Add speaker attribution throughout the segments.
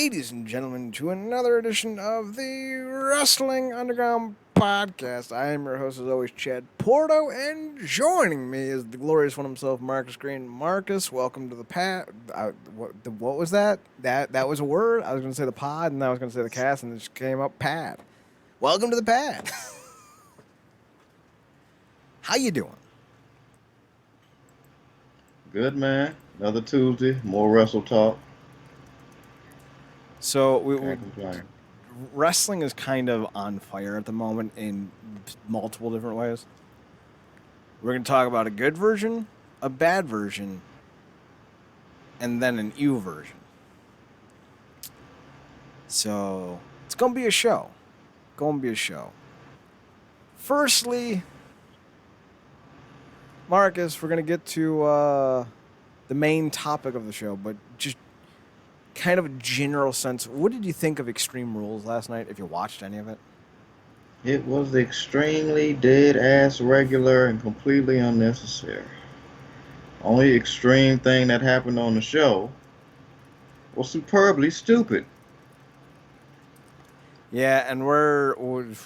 Speaker 1: ladies and gentlemen, to another edition of the Wrestling Underground Podcast. I am your host, as always, Chad Porto, and joining me is the glorious one himself, Marcus Green. Marcus, welcome to the pad. What was that? That was a word? I was going to say the pod, and I was going to say the cast, and it just came up pad. Welcome to the pad. How you doing?
Speaker 2: Good, man. Another Tuesday, more wrestle talk.
Speaker 1: So
Speaker 2: Can't complain.
Speaker 1: wrestling is kind of on fire at the moment in multiple different ways. We're going to talk about a good version, a bad version, and then an ew version. So it's going to be a show. Firstly, Marcus, we're going to get to the main topic of the show, but just kind of a general sense. What did you think of Extreme Rules last night, if you watched any of it?
Speaker 2: It was extremely dead-ass regular and completely unnecessary. Only extreme thing that happened on the show was superbly stupid.
Speaker 1: Yeah, and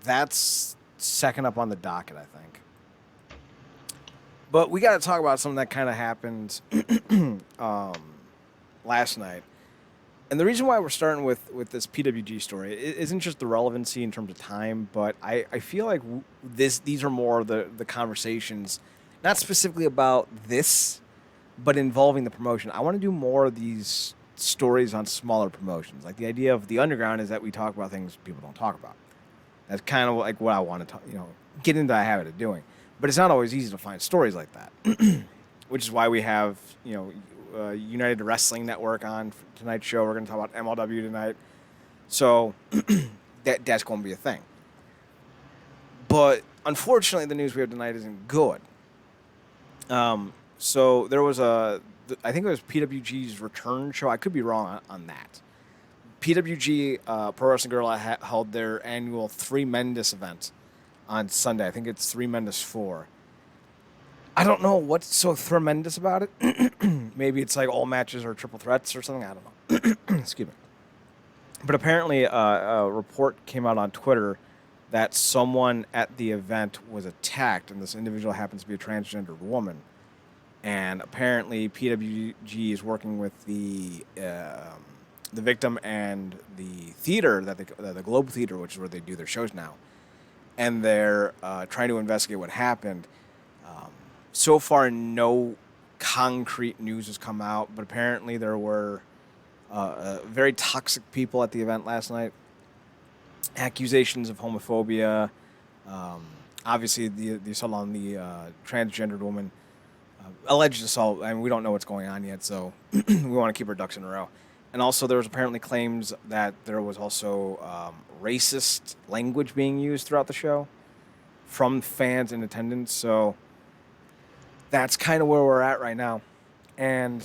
Speaker 1: that's second up on the docket, I think. But we got to talk about something that kind of happened last night. And the reason why we're starting with this PWG story isn't just the relevancy in terms of time, but I feel like these are more the conversations, not specifically about this, but involving the promotion. I want to do more of these stories on smaller promotions. Like the idea of the underground is that we talk about things people don't talk about. That's kind of like what I want to get into the habit of doing. But it's not always easy to find stories like that, which is why we have United Wrestling Network on for tonight's show. We're going to talk about MLW tonight, so that's going to be a thing. But unfortunately, the news we have tonight isn't good. So there was I think it was PWG's return show. I could be wrong on that. PWG Pro Wrestling Guerrilla held their annual Three Mendes event on Sunday. I think it's Three Mendes 4. I don't know what's so tremendous about it. Maybe it's like all matches are triple threats or something. I don't know. Excuse me. But apparently a report came out on Twitter that someone at the event was attacked, and this individual happens to be a transgendered woman. And apparently PWG is working with the victim and the theater, the Globe Theater, which is where they do their shows now. And they're trying to investigate what happened. So far, no concrete news has come out, but apparently there were very toxic people at the event last night. Accusations of homophobia. Obviously, the assault on the transgendered woman. Alleged assault. I mean, we don't know what's going on yet, so we want to keep our ducks in a row. And also, there was apparently claims that there was also racist language being used throughout the show from fans in attendance. So that's kind of where we're at right now. And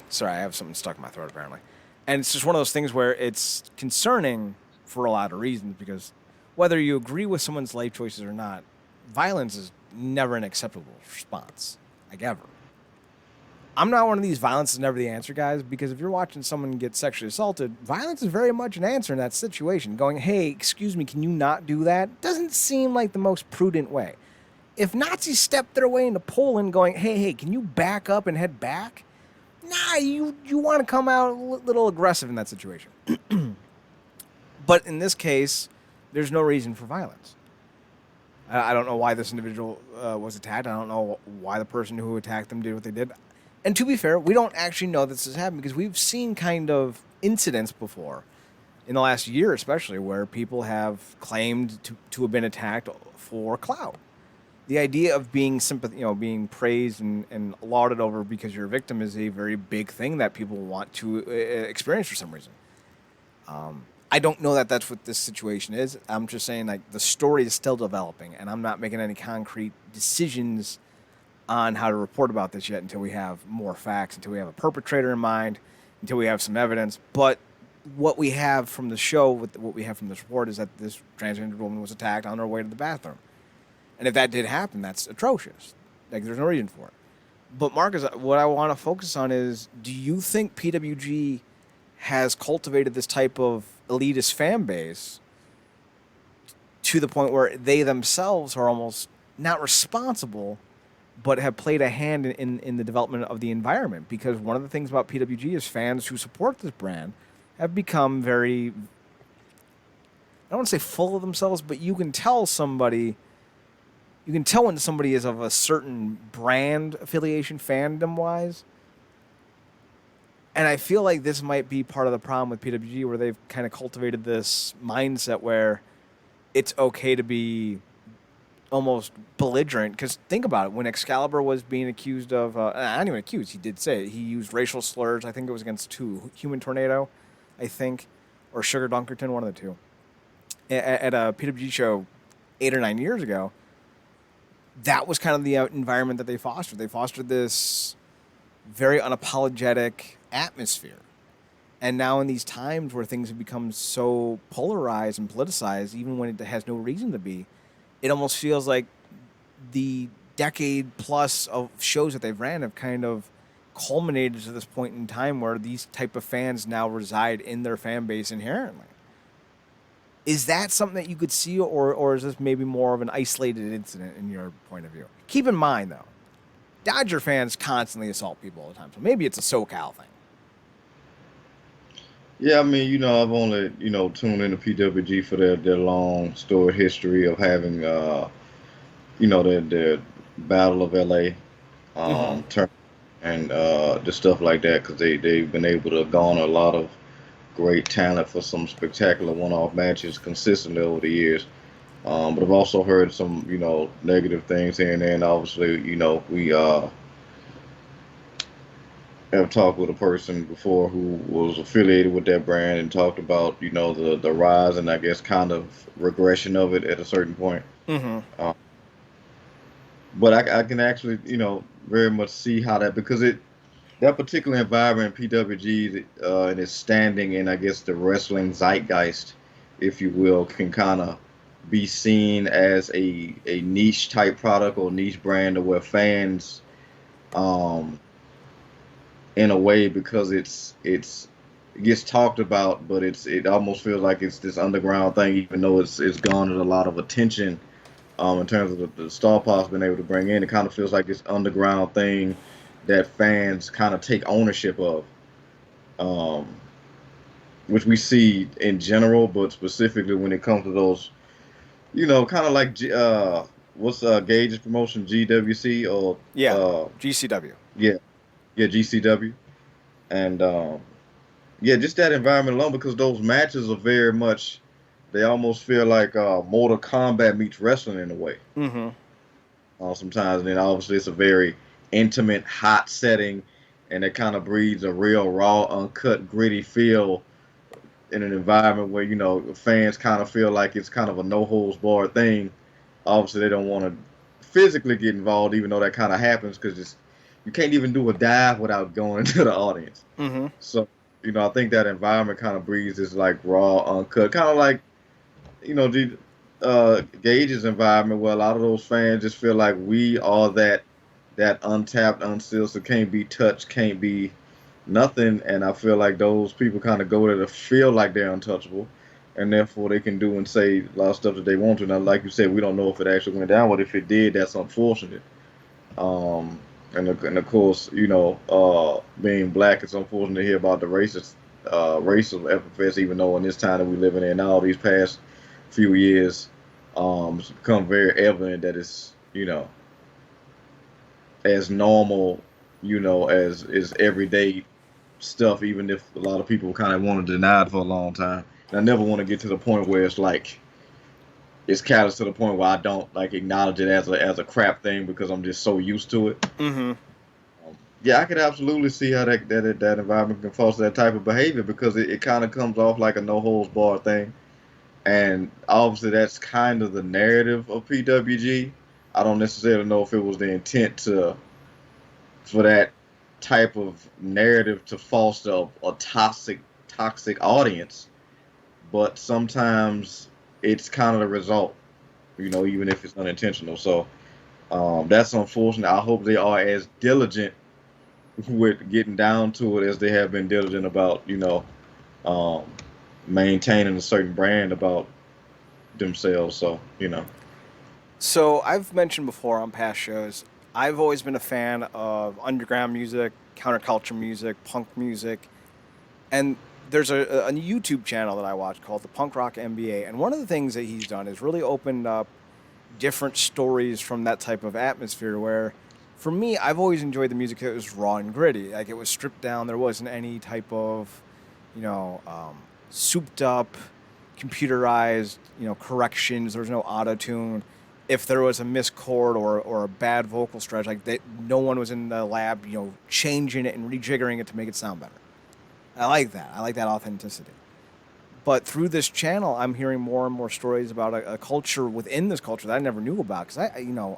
Speaker 1: sorry, I have something stuck in my throat apparently. And it's just one of those things where it's concerning for a lot of reasons, because whether you agree with someone's life choices or not, violence is never an acceptable response, like ever. I'm not one of these violence is never the answer guys, because if you're watching someone get sexually assaulted, violence is very much an answer in that situation. Going, hey, excuse me, can you not do that? Doesn't seem like the most prudent way. If Nazis stepped their way into Poland going, hey, can you back up and head back? Nah, you want to come out a little aggressive in that situation. But in this case, there's no reason for violence. I don't know why this individual was attacked. I don't know why the person who attacked them did what they did. And to be fair, we don't actually know this has happened, because we've seen kind of incidents before, in the last year especially, where people have claimed to have been attacked for clout. The idea of being being praised and lauded over because you're a victim is a very big thing that people want to experience for some reason. I don't know that that's what this situation is. I'm just saying, like, the story is still developing, and I'm not making any concrete decisions on how to report about this yet until we have more facts, until we have a perpetrator in mind, until we have some evidence. But what we have from the show, what we have from this report, is that this transgender woman was attacked on her way to the bathroom. And if that did happen, that's atrocious. Like, there's no reason for it. But Marcus, what I want to focus on is: do you think PWG has cultivated this type of elitist fan base to the point where they themselves are almost not responsible, but have played a hand in the development of the environment? Because one of the things about PWG is fans who support this brand have become very, I don't want to say full of themselves, but you can tell when somebody is of a certain brand affiliation fandom wise. And I feel like this might be part of the problem with PWG, where they've kind of cultivated this mindset where it's okay to be almost belligerent. Because think about it, when Excalibur was being accused of, not even accused, he did say it. He used racial slurs. I think it was against two, Human Tornado, I think, or Sugar Dunkerton, one of the two, at a PWG show 8 or 9 years ago. That was kind of the environment that they fostered. They fostered this very unapologetic atmosphere. And now, in these times where things have become so polarized and politicized, even when it has no reason to be, it almost feels like the decade plus of shows that they've ran have kind of culminated to this point in time where these type of fans now reside in their fan base inherently. Is that something that you could see, or is this maybe more of an isolated incident in your point of view? Keep in mind, though, Dodger fans constantly assault people all the time, so maybe it's a SoCal thing.
Speaker 2: Yeah, I mean, I've only, tuned into PWG for their long storied history of having, the Battle of LA,
Speaker 1: Mm-hmm.
Speaker 2: turn and just stuff like that, because they've been able to garner a lot of great talent for some spectacular one-off matches consistently over the years. But I've also heard some, negative things here and there, and obviously, we have talked with a person before who was affiliated with that brand and talked about, the rise and I guess kind of regression of it at a certain point.
Speaker 1: Mm-hmm.
Speaker 2: Uh, but I can actually, very much see how that, because that particular environment, PWG, and its standing in, I guess, the wrestling zeitgeist, if you will, can kind of be seen as a niche type product or niche brand, or where fans, um, in a way, because it gets talked about, but it almost feels like it's this underground thing, even though it's garnered a lot of attention, in terms of the star power's been able to bring in. It kind of feels like this underground thing that fans kind of take ownership of, um, which we see in general, but specifically when it comes to those, kind of like what's Gage's promotion, GWC, or
Speaker 1: Yeah, GCW.
Speaker 2: yeah, yeah, GCW, and yeah, just that environment alone, because those matches are very much, they almost feel like Mortal Kombat meets wrestling in a way.
Speaker 1: Mm-hmm.
Speaker 2: Sometimes, and then obviously it's a very intimate, hot setting, and it kind of breeds a real raw, uncut, gritty feel in an environment where fans kind of feel like it's kind of a no holds barred thing. Obviously, they don't want to physically get involved, even though that kind of happens, because you can't even do a dive without going into the audience.
Speaker 1: Mm-hmm.
Speaker 2: So, I think that environment kind of breeds this like raw, uncut, kind of like the Gage's environment, where a lot of those fans just feel like we are that untapped, unsolicited, can't be touched, can't be nothing. And I feel like those people kind of go there to feel like they're untouchable, and therefore they can do and say a lot of stuff that they want to. Now, like you said, we don't know if it actually went down, but if it did, that's unfortunate. Um, and of course, being black, it's unfortunate to hear about the racist race of FFS, even though in this time that we're living in now, these past few years, it's become very evident that it's, as normal, as is everyday stuff, even if a lot of people kind of want to deny it for a long time. And I never want to get to the point where it's like it's callous to the point where I don't like acknowledge it as a crap thing, because I'm just so used to it.
Speaker 1: Mm-hmm.
Speaker 2: Yeah, I could absolutely see how that environment can foster that type of behavior, because it kind of comes off like a no holds barred thing. And obviously, that's kind of the narrative of PWG. I don't necessarily know if it was the intent for that type of narrative to foster a toxic audience, but sometimes it's kind of the result, even if it's unintentional. So That's unfortunate. I hope they are as diligent with getting down to it as they have been diligent about, um, maintaining a certain brand about themselves. So,
Speaker 1: So I've mentioned before on past shows, I've always been a fan of underground music, counterculture music, punk music, and there's a YouTube channel that I watch called the Punk Rock MBA, and one of the things that he's done is really opened up different stories from that type of atmosphere. Where, for me, I've always enjoyed the music that was raw and gritty, like it was stripped down. There wasn't any type of, souped up, computerized, corrections. There was no auto tune. If there was a mischord or a bad vocal stretch, like that, no one was in the lab, changing it and rejiggering it to make it sound better. I like that. I like that authenticity. But through this channel, I'm hearing more and more stories about a culture within this culture that I never knew about. Because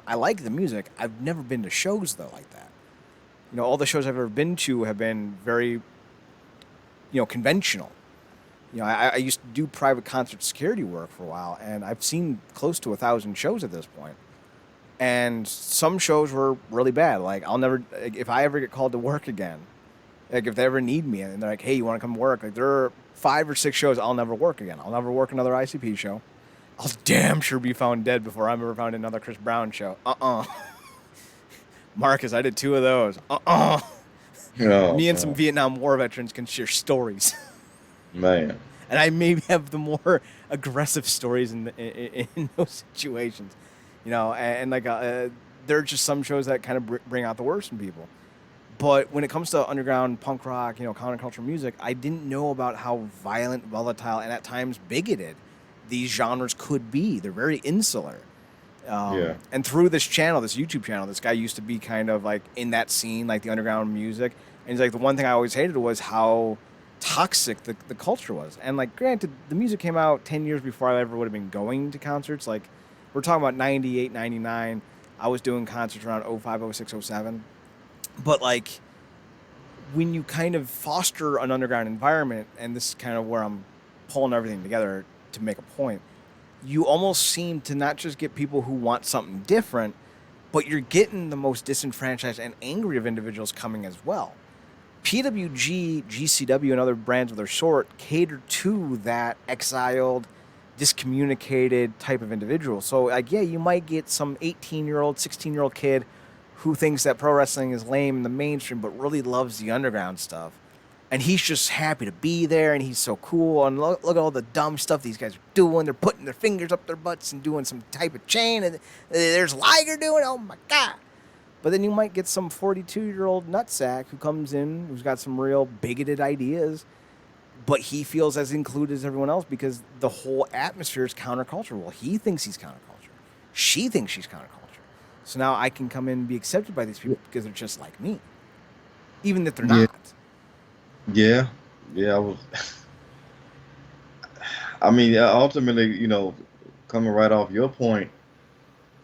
Speaker 1: I like the music. I've never been to shows though like that. All the shows I've ever been to have been very, conventional. I used to do private concert security work for a while, and I've seen close to 1,000 shows at this point. And some shows were really bad. Like I'll never, like, if I ever get called to work again, like if they ever need me and they're like, "Hey, you want to come work?" Like there are 5 or 6 shows I'll never work again. I'll never work another ICP show. I'll damn sure be found dead before I'm ever found another Chris Brown show. Marcus, I did 2 of those.
Speaker 2: oh
Speaker 1: Me and some
Speaker 2: man,
Speaker 1: Vietnam War veterans can share stories.
Speaker 2: man,
Speaker 1: And I maybe have the more aggressive stories in those situations, and like there are just some shows that kind of bring out the worst in people. But when it comes to underground punk rock, counterculture music, I didn't know about how violent, volatile, and at times bigoted these genres could be. They're very insular.
Speaker 2: yeah,
Speaker 1: And through this channel, this YouTube channel, this guy used to be kind of like in that scene, like the underground music. And he's like, the one thing I always hated was how toxic the culture was. And like, granted, the music came out 10 years before I ever would have been going to concerts. Like, we're talking about 98, 99. I was doing concerts around 05, 06, 07. But like, when you kind of foster an underground environment, and this is kind of where I'm pulling everything together to make a point, you almost seem to not just get people who want something different, but you're getting the most disenfranchised and angry of individuals coming as well. PWG, GCW, and other brands of their sort cater to that exiled, discommunicated type of individual. So, like, yeah, you might get some 18-year-old, 16-year-old kid who thinks that pro wrestling is lame in the mainstream, but really loves the underground stuff. And he's just happy to be there, and he's so cool. And look at all the dumb stuff these guys are doing. They're putting their fingers up their butts and doing some type of chain, and there's Liger doing it. Oh my God. But then you might get some 42-year-old nutsack who comes in, who's got some real bigoted ideas, but he feels as included as everyone else because the whole atmosphere is counterculture. Well, he thinks he's counterculture. She thinks she's counterculture. So now I can come in and be accepted by these people because they're just like me, even if they're
Speaker 2: yeah,
Speaker 1: not.
Speaker 2: yeah, yeah. I was. I mean, ultimately, coming right off your point,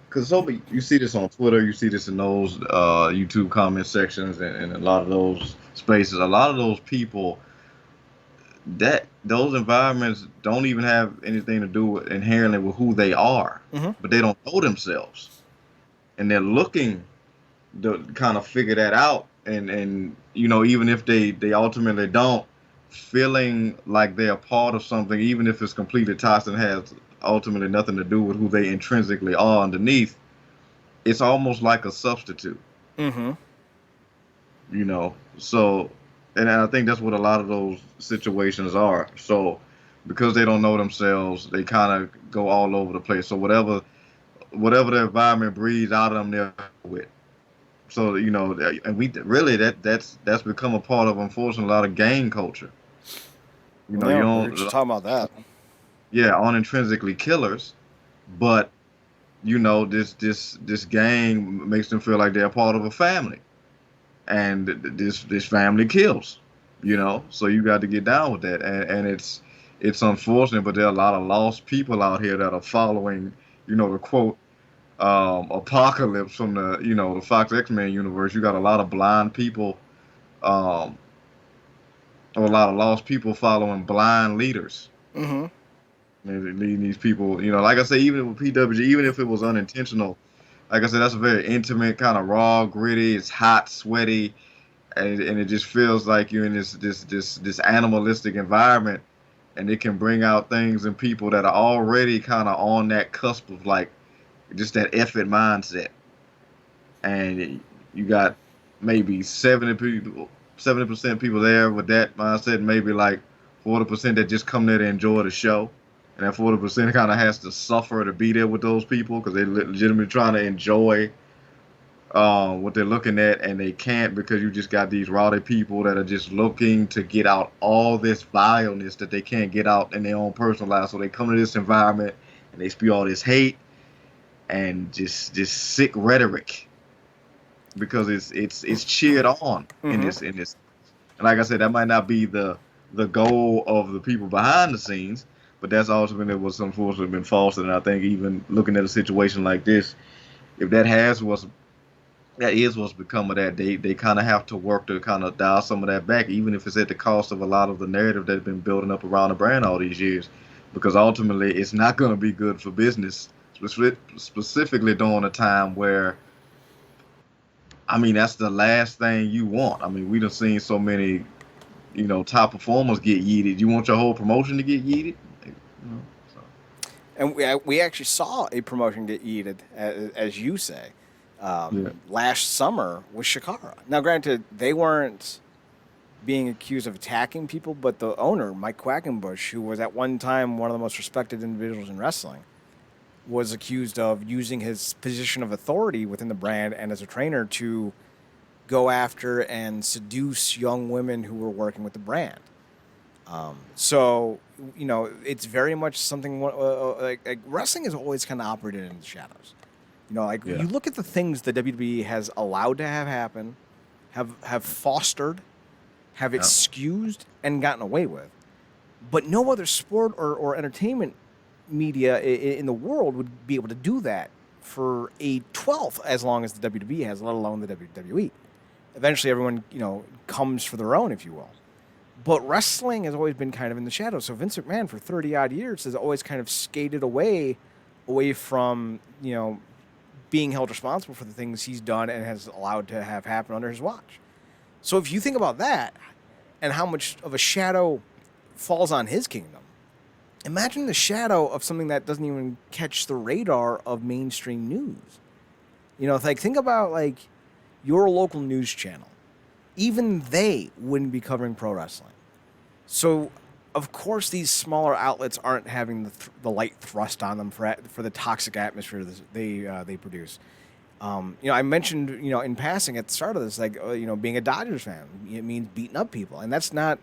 Speaker 2: because so you see this on Twitter, you see this in those YouTube comment sections, and a lot of those spaces. A lot of those people, that those environments don't even have anything to do with, inherently, with who they are,
Speaker 1: Mm-hmm.
Speaker 2: but they don't know themselves, and they're looking to kind of figure that out, and even if they ultimately don't, feeling like they're a part of something, even if it's completely toxic and has ultimately nothing to do with who they intrinsically are underneath, it's almost like a substitute,
Speaker 1: Mm-hmm.
Speaker 2: So, and I think that's what a lot of those situations are. So, because they don't know themselves, they kind of go all over the place. So whatever the environment breeds out of them, they're with. So, and we really, that's become a part of, unfortunately, a lot of gang culture. You
Speaker 1: Yeah, we were
Speaker 2: don't,
Speaker 1: just talking about that.
Speaker 2: yeah, unintrinsically killers, but this gang makes them feel like they're a part of a family, and this family kills. So you got to get down with that, and it's unfortunate, but there are a lot of lost people out here that are following, the quote, apocalypse from the Fox X-Men universe. You got a lot of blind people, um, or a lot of lost people following blind leaders.
Speaker 1: Mm-hmm.
Speaker 2: And leading these people, like I say, even with PWG, even if it was unintentional, like I said, that's a very intimate kind of raw, gritty. It's hot, sweaty, and it just feels like you're in this animalistic environment, and it can bring out things in people that are already kind of on that cusp of like just that effort mindset. And you got maybe 70% people there with that mindset, and maybe like 40% that just come there to enjoy the show, and that 40% kind of has to suffer to be there with those people because they're legitimately trying to enjoy what they're looking at, and they can't because you just got these rowdy people that are just looking to get out all this vileness that they can't get out in their own personal life. So they come to this environment and they spew all this hate and just sick rhetoric because it's cheered on in
Speaker 1: Mm-hmm.
Speaker 2: this. And like I said, that might not be the goal of the people behind the scenes, but that's also been what's unfortunately been fostered. And I think even looking at a situation like this, if that is what's become of that, they kind of have to work to kind of dial some of that back, even if it's at the cost of a lot of the narrative that's been building up around the brand all these years, because ultimately it's not going to be good for business, specifically during a time where I mean, that's the last thing you want. I mean, we done seen so many, top performers get yeeted. You want your whole promotion to get yeeted? So,
Speaker 1: And we actually saw a promotion get yeeted, as you say,
Speaker 2: yeah,
Speaker 1: last summer with Shikara. Now, granted, they weren't being accused of attacking people, but the owner, Mike Quackenbush, who was at one time one of the most respected individuals in wrestling, was accused of using his position of authority within the brand and as a trainer to go after and seduce young women who were working with the brand. So, it's very much something like wrestling has always kind of operated in the shadows. Like
Speaker 2: yeah,
Speaker 1: you look at the things the WWE has allowed to have happen, have fostered, have
Speaker 2: yeah,
Speaker 1: excused, and gotten away with. But no other sport or entertainment media in the world would be able to do that for a 12th as long as the WWE has, let alone the WWE. Eventually, everyone, comes for their own, if you will. But wrestling has always been kind of in the shadows. So Vince McMahon, for 30 odd years, has always kind of skated away from, being held responsible for the things he's done and has allowed to have happen under his watch. So if you think about that and how much of a shadow falls on his kingdom, imagine the shadow of something that doesn't even catch the radar of mainstream news. Think about like your local news channel. Even they wouldn't be covering pro wrestling. So, of course, these smaller outlets aren't having the light thrust on them for the toxic atmosphere that they produce. I mentioned, in passing at the start of this, like, being a Dodgers fan, it means beating up people. And that's not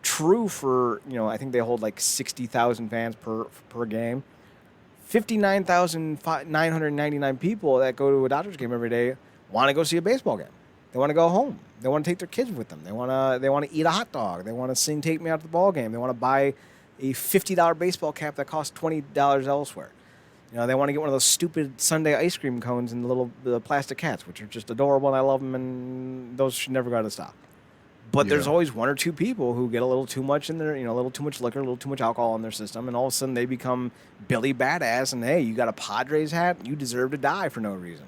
Speaker 1: true for, I think they hold like 60,000 fans per game. 59,999 people that go to a Dodgers game every day want to go see a baseball game. They want to go home. They want to take their kids with them. They want to eat a hot dog. They want to sing "Take Me Out to the Ball Game." They want to buy a $50 baseball cap that costs $20 elsewhere. They want to get one of those stupid Sunday ice cream cones and the plastic cats, which are just adorable, and I love them, and those should never go out of stock. But there's
Speaker 2: yeah,
Speaker 1: always one or two people who get a little too much in their, a little too much liquor, a little too much alcohol in their system, and all of a sudden they become Billy Badass, and hey, you got a Padres hat, you deserve to die for no reason.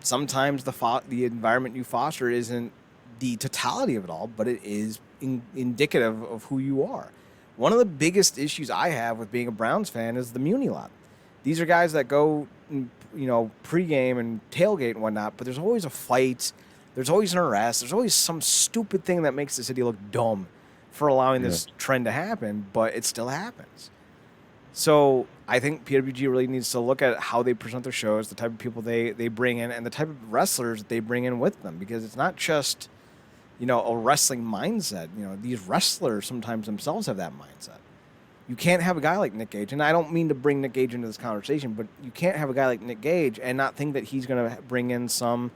Speaker 1: Sometimes the environment you foster isn't the totality of it all, but it is indicative of who you are. One of the biggest issues I have with being a Browns fan is the Muni lot. These are guys that go, pregame and tailgate and whatnot, but there's always a fight. There's always an arrest. There's always some stupid thing that makes the city look dumb for allowing
Speaker 2: yeah,
Speaker 1: this trend to happen, but it still happens. So I think PWG really needs to look at how they present their shows, the type of people they bring in, and the type of wrestlers they bring in with them, because it's not just, a wrestling mindset. These wrestlers sometimes themselves have that mindset. You can't have a guy like Nick Gage, and I don't mean to bring Nick Gage into this conversation, but you can't have a guy like Nick Gage and not think that he's going to bring in some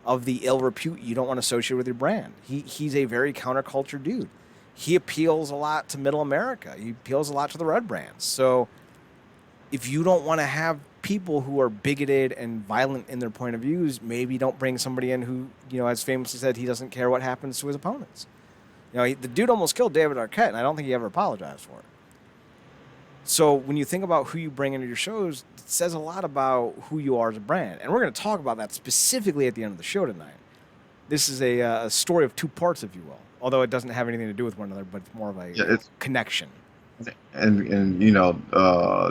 Speaker 1: of the ill repute you don't want to associate with your brand. He's a very counterculture dude. He appeals a lot to middle America. He appeals a lot to the red brands. So if you don't want to have people who are bigoted and violent in their point of views, maybe don't bring somebody in who, as famously said, he doesn't care what happens to his opponents. The dude almost killed David Arquette, and I don't think he ever apologized for it. So when you think about who you bring into your shows, it says a lot about who you are as a brand. And we're going to talk about that specifically at the end of the show tonight. This is a story of two parts, if you will, although it doesn't have anything to do with one another, but it's more of a
Speaker 2: Yeah, it's
Speaker 1: connection.
Speaker 2: and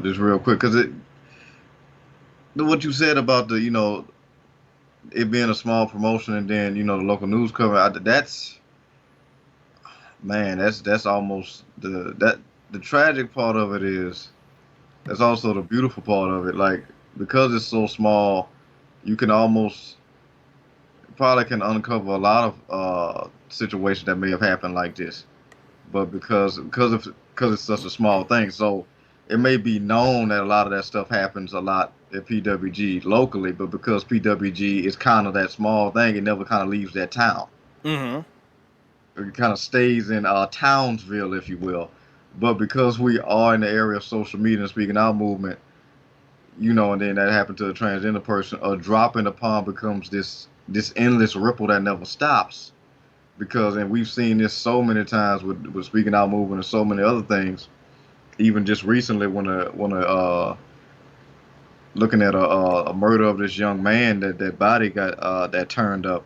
Speaker 2: just real quick, because it what you said about the it being a small promotion and then the local news cover, that's man, that's almost the tragic part of it is that's also the beautiful part of it. Like because it's so small, you can almost probably can uncover a lot of situations that may have happened like this. But because it's such a small thing, so it may be known that a lot of that stuff happens a lot at PWG locally, but because PWG is kind of that small thing, it never kind of leaves that town.
Speaker 1: Mm-hmm.
Speaker 2: It kind of stays in Townsville, if you will. But because we are in the area of social media and speaking out movement, and then that happened to a transgender person, a drop in the pond becomes this endless ripple that never stops. Because and we've seen this so many times with speaking out movement and so many other things. Even just recently, when looking at a murder of this young man that body got that turned up.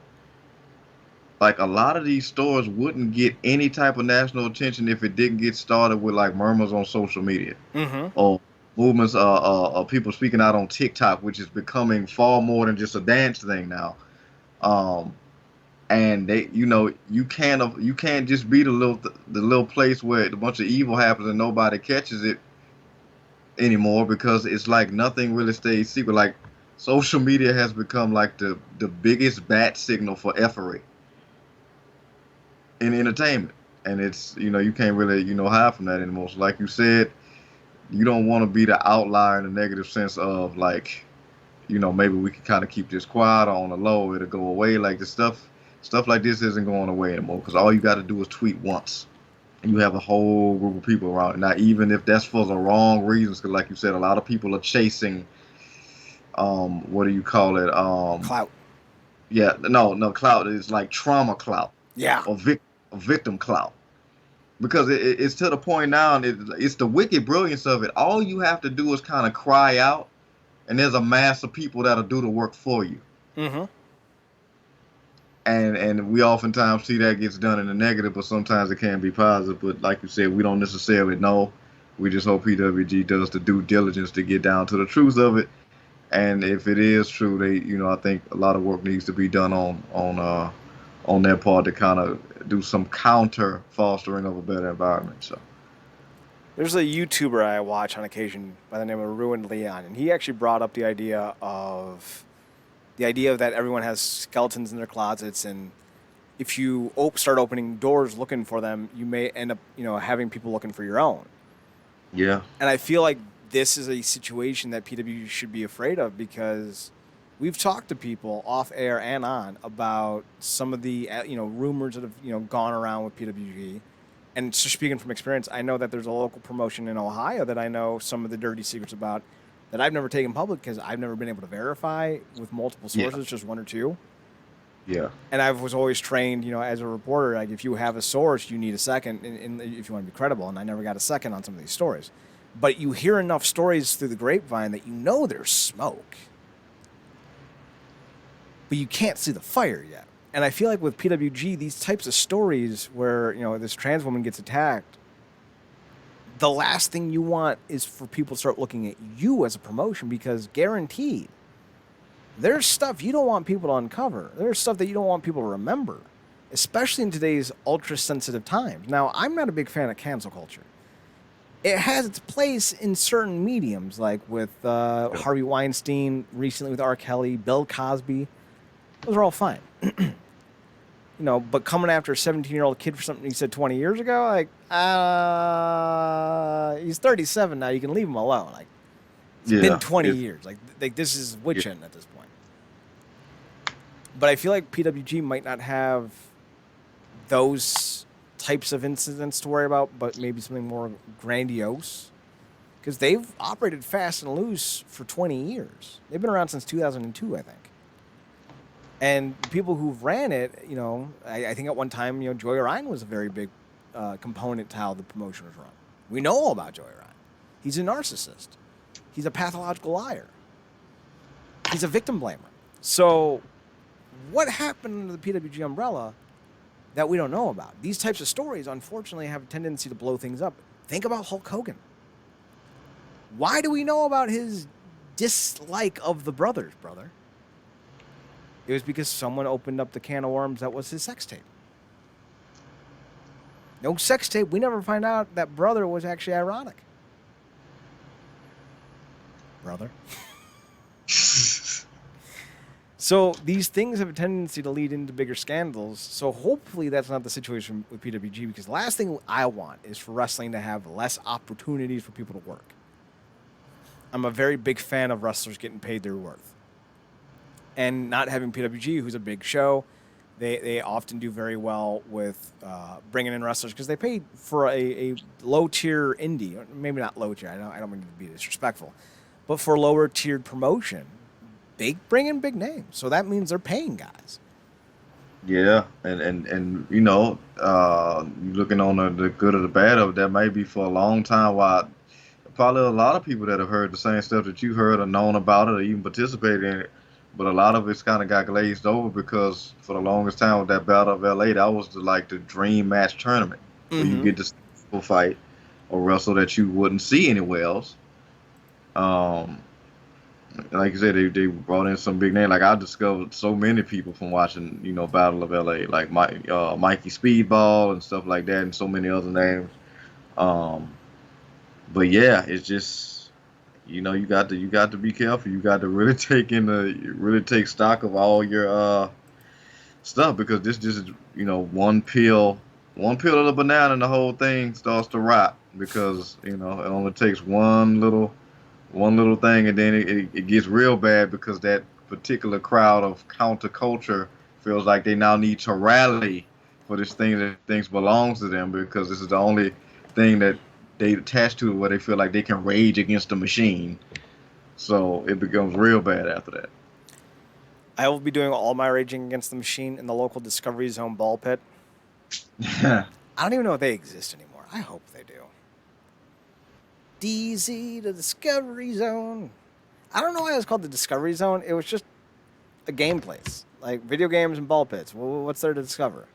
Speaker 2: Like a lot of these stores wouldn't get any type of national attention if it didn't get started with like murmurs on social media
Speaker 1: Mm-hmm.
Speaker 2: or movements of people speaking out on TikTok, which is becoming far more than just a dance thing now. Um, and they, you can't just be the little place where a bunch of evil happens and nobody catches it anymore because it's like nothing really stays secret. Like social media has become like the biggest bat signal for effery in entertainment, and it's you can't really hide from that anymore. So like you said, you don't want to be the outlier in the negative sense of like maybe we can kind of keep this quiet or on the low, it'll go away. Like the stuff like this isn't going away anymore because all you got to do is tweet once and you have a whole group of people around. Now even if that's for the wrong reasons, because like you said, a lot of people are chasing what do you call it,
Speaker 1: Clout.
Speaker 2: yeah, no, clout is like trauma clout
Speaker 1: Yeah.
Speaker 2: or victim clout. Because it's to the point now, and it's the wicked brilliance of it. All you have to do is kind of cry out, and there's a mass of people that'll do the work for you.
Speaker 1: Mm-hmm.
Speaker 2: And we oftentimes see that gets done in the negative, but sometimes it can be positive. But like you said, we don't necessarily know. We just hope PWG does the due diligence to get down to the truth of it. And if it is true, I think a lot of work needs to be done on their part to kind of do some counter fostering of a better environment. So
Speaker 1: There's a YouTuber I watch on occasion by the name of Ruined Leon, and he actually brought up the idea of that everyone has skeletons in their closets, and if you start opening doors looking for them, you may end up having people looking for your own.
Speaker 2: yeah,
Speaker 1: And I feel like this is a situation that PWG should be afraid of because we've talked to people off air and on about some of the rumors that have gone around with PWG. And just speaking from experience, I know that there's a local promotion in Ohio that I know some of the dirty secrets about that I've never taken public because I've never been able to verify with multiple
Speaker 2: yeah,
Speaker 1: sources, just one or two.
Speaker 2: yeah,
Speaker 1: And I was always trained, as a reporter, like if you have a source, you need a second, if you want to be credible. And I never got a second on some of these stories. But you hear enough stories through the grapevine that there's smoke. But you can't see the fire yet. And I feel like with PWG, these types of stories where, this trans woman gets attacked, the last thing you want is for people to start looking at you as a promotion because guaranteed, there's stuff you don't want people to uncover. There's stuff that you don't want people to remember, especially in today's ultra-sensitive times. Now, I'm not a big fan of cancel culture. It has its place in certain mediums, like with Harvey Weinstein, recently with R. Kelly, Bill Cosby. Those are all fine. But coming after a 17-year-old kid for something he said 20 years ago, like, he's 37 now. You can leave him alone. Like, it's been 20 years. Like this is witch hunt at this point. But I feel like PWG might not have those types of incidents to worry about, but maybe something more grandiose. Because they've operated fast and loose for 20 years. They've been around since 2002, I think. And people who've ran it, I think at one time, Joey Ryan was a very big component to how the promotion was run. We know all about Joey Ryan. He's a narcissist. He's a pathological liar. He's a victim blamer. So what happened under the PWG umbrella that we don't know about? These types of stories, unfortunately, have a tendency to blow things up. Think about Hulk Hogan. Why do we know about his dislike of the brothers, brother? It was because someone opened up the can of worms that was his sex tape. No sex tape. We never find out that brother was actually ironic. Brother. So these things have a tendency to lead into bigger scandals. So hopefully that's not the situation with PWG, because the last thing I want is for wrestling to have less opportunities for people to work. I'm a very big fan of wrestlers getting paid their worth. And not having PWG, who's a big show, they often do very well with bringing in wrestlers because they pay for a low-tier indie. Maybe not low-tier, I don't mean to be disrespectful. But for lower-tiered promotion, they bring in big names. So that means they're paying guys.
Speaker 2: Yeah, and you know, looking on the good or the bad of it, that may be for a long time. While probably a lot of people that have heard the same stuff that you heard or known about it or even participated in it, but a lot of it's kind of got glazed over because for the longest time with that Battle of LA, that was the dream match tournament where you get to see people fight or wrestle that you wouldn't see anywhere else. Like you said, they brought in some big name. Like I discovered so many people from watching, you know, Battle of LA, like Mikey Speedball and stuff like that, and so many other names. But yeah, it's just, you know, you got to be careful. You got to really take stock of all your stuff, because this just is, you know, one peel of the banana and the whole thing starts to rot, because, you know, it only takes one little thing, and then it gets real bad, because that particular crowd of counterculture feels like they now need to rally for this thing that thinks belongs to them, because this is the only thing that they attach to, where they feel like they can rage against the machine. So it becomes real bad after that.
Speaker 1: I will be doing all my raging against the machine in the local Discovery Zone ball pit. I don't even know if they exist anymore. I hope they do. DZ, the Discovery Zone. I don't know why it was called the Discovery Zone. It was just a game place, like video games and ball pits. What's there to discover?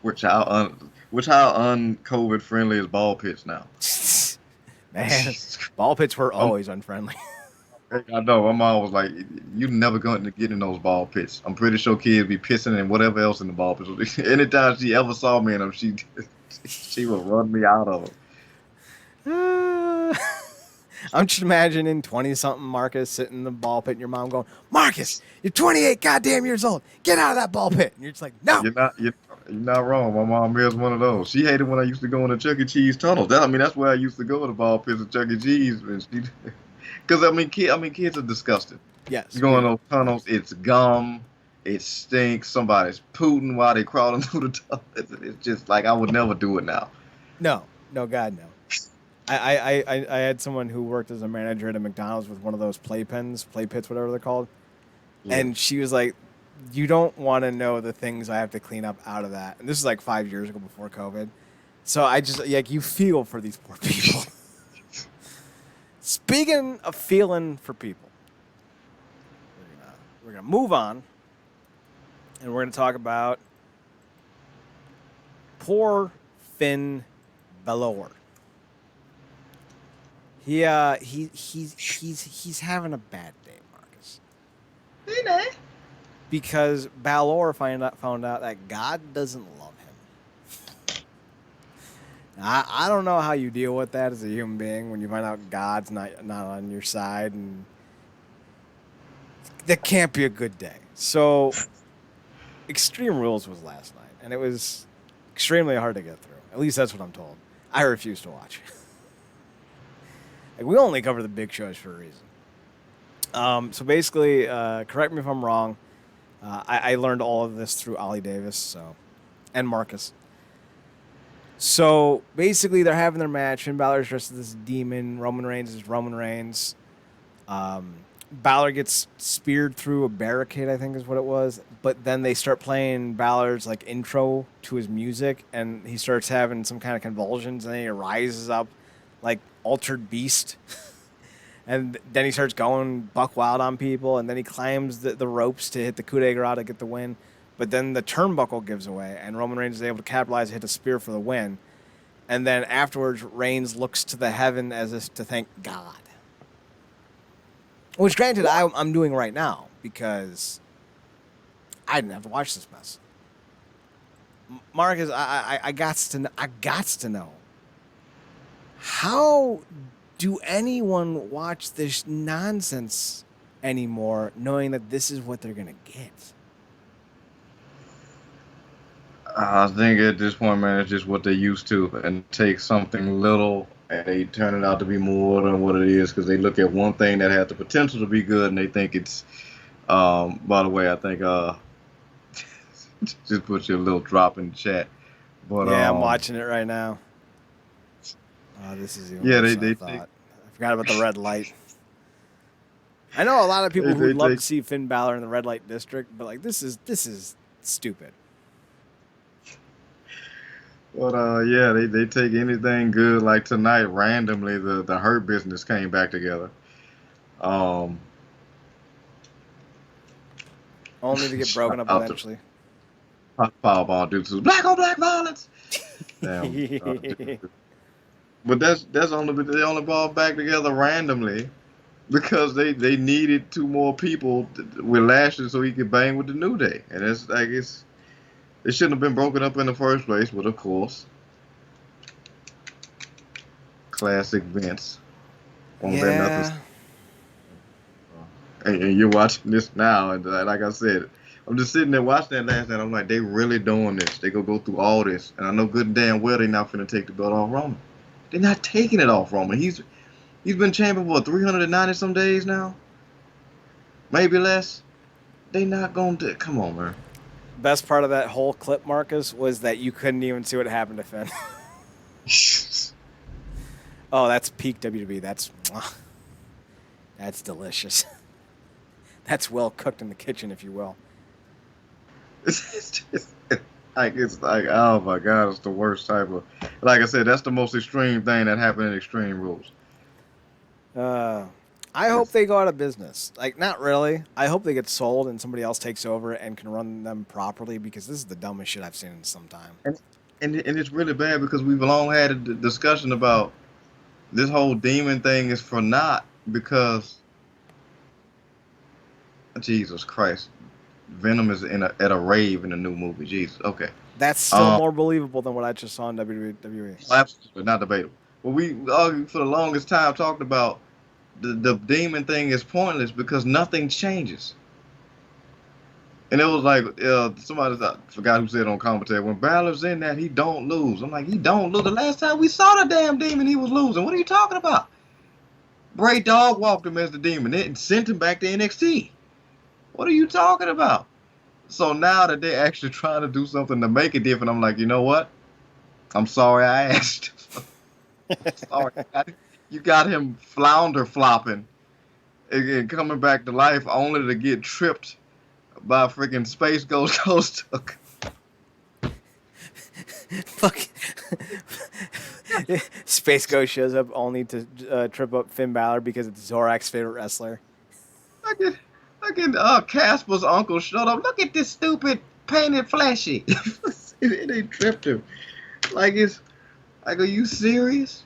Speaker 2: Which how un-COVID friendly is ball pits now?
Speaker 1: Man, ball pits were always unfriendly.
Speaker 2: I know. My mom was like, "You never going to get in those ball pits." I'm pretty sure kids be pissing and whatever else in the ball pits. Anytime she ever saw me in them, she would run me out of them.
Speaker 1: I'm just imagining 20-something Marcus sitting in the ball pit and your mom going, "Marcus, you're 28 goddamn years old. Get out of that ball pit." And you're just like, "No."
Speaker 2: You're not wrong. My mom is one of those. She hated when I used to go in the Chuck E. Cheese tunnels. That's where I used to go to the ball pits at Chuck E. Cheese. Because kids are disgusting.
Speaker 1: Yes.
Speaker 2: You go in those tunnels, it's gum, it stinks. Somebody's pooting while they crawling through the tunnel. It's just like, I would never do it now.
Speaker 1: No, God, no. I had someone who worked as a manager at a McDonald's with one of those play pits, whatever they're called. Yeah. And she was like, "You don't want to know the things I have to clean up out of that." And this is like 5 years ago, before COVID. So I just, like, you feel for these poor people. Speaking of feeling for people, we're gonna move on, and we're gonna talk about poor Finn Balor. He's having a bad day, Marcus. Because Balor found out that God doesn't love him. Now, I don't know how you deal with that as a human being when you find out God's not on your side, and that can't be a good day. So, Extreme Rules was last night, and it was extremely hard to get through. At least that's what I'm told. I refuse to watch. Like, we only cover the big shows for a reason. So basically, correct me if I'm wrong, I learned all of this through Ollie Davis, and Marcus. So basically, they're having their match. Finn Balor's dressed as this demon. Roman Reigns is Roman Reigns. Balor gets speared through a barricade, I think is what it was. But then they start playing Balor's like intro to his music, and he starts having some kind of convulsions, and then he rises up like altered beast. And then he starts going buck wild on people, and then he climbs the ropes to hit the coup de grace to get the win. But then the turnbuckle gives away, and Roman Reigns is able to capitalize and hit a spear for the win. And then afterwards, Reigns looks to the heaven as if to thank God. Which, granted, I'm doing right now because I didn't have to watch this mess. Marcus, I got to know. How do anyone watch this nonsense anymore, knowing that this is what they're gonna get?
Speaker 2: I think at this point, man, it's just what they're used to, and take something little and they turn it out to be more than what it is because they look at one thing that has the potential to be good and they think it's. By the way, I think just put you a little drop in the chat, but
Speaker 1: Yeah, I'm watching it right now. Oh, this is even
Speaker 2: yeah,
Speaker 1: worse than I thought. I forgot about the red light. I know a lot of people who would love to see Finn Balor in the red light district, but like this is stupid.
Speaker 2: But yeah, they take anything good. Like tonight, randomly, the Hurt Business came back together.
Speaker 1: Only to get broken up eventually.
Speaker 2: Powerball due to black on black violence. Damn. But that's only they only brought back together randomly because they needed two more people with Lashley so he could bang with the New Day, and it's like it shouldn't have been broken up in the first place. But of course, classic Vince. Won't let nothing. And you're watching this now, and like I said, I'm just sitting there watching that last night. I'm like, they really doing this. They gonna go through all this, and I know good and damn well they're not finna take the belt off Roman. They're not taking it off Roman. He's been champion for 390 some days now, maybe less. They not gonna do. Come on, man.
Speaker 1: Best part of that whole clip, Marcus, was that you couldn't even see what happened to Finn. Oh, that's peak WWE. That's delicious. That's well cooked in the kitchen, if you will.
Speaker 2: It's just like oh my god, it's the worst type of. Like I said, that's the most extreme thing that happened in Extreme Rules.
Speaker 1: I hope they go out of business. Like, not really. I hope they get sold and somebody else takes over and can run them properly because this is the dumbest shit I've seen in some time.
Speaker 2: And it's really bad because we've long had a discussion about this whole demon thing is for naught because Jesus Christ, Venom is at a rave in the new movie. Jesus, okay.
Speaker 1: That's still more believable than what I just saw in WWE.
Speaker 2: Absolutely, not debatable. But we argued for the longest time talked about the demon thing is pointless because nothing changes. And it was like somebody I forgot who said on commentary when Balor's in that he don't lose. I'm like, he don't lose. The last time we saw the damn demon, he was losing. What are you talking about? Bray dog walked him as the demon and sent him back to NXT. What are you talking about? So now that they're actually trying to do something to make it different, I'm like, you know what? I'm sorry I asked. Sorry. You got him flounder flopping and coming back to life only to get tripped by a freaking Space Ghost Ghost.
Speaker 1: Fuck. Space Ghost shows up only to trip up Finn Balor because it's Zorak's favorite wrestler.
Speaker 2: Look at Casper's uncle showed up. Look at this stupid painted flashy. They tripped him. Like are you serious?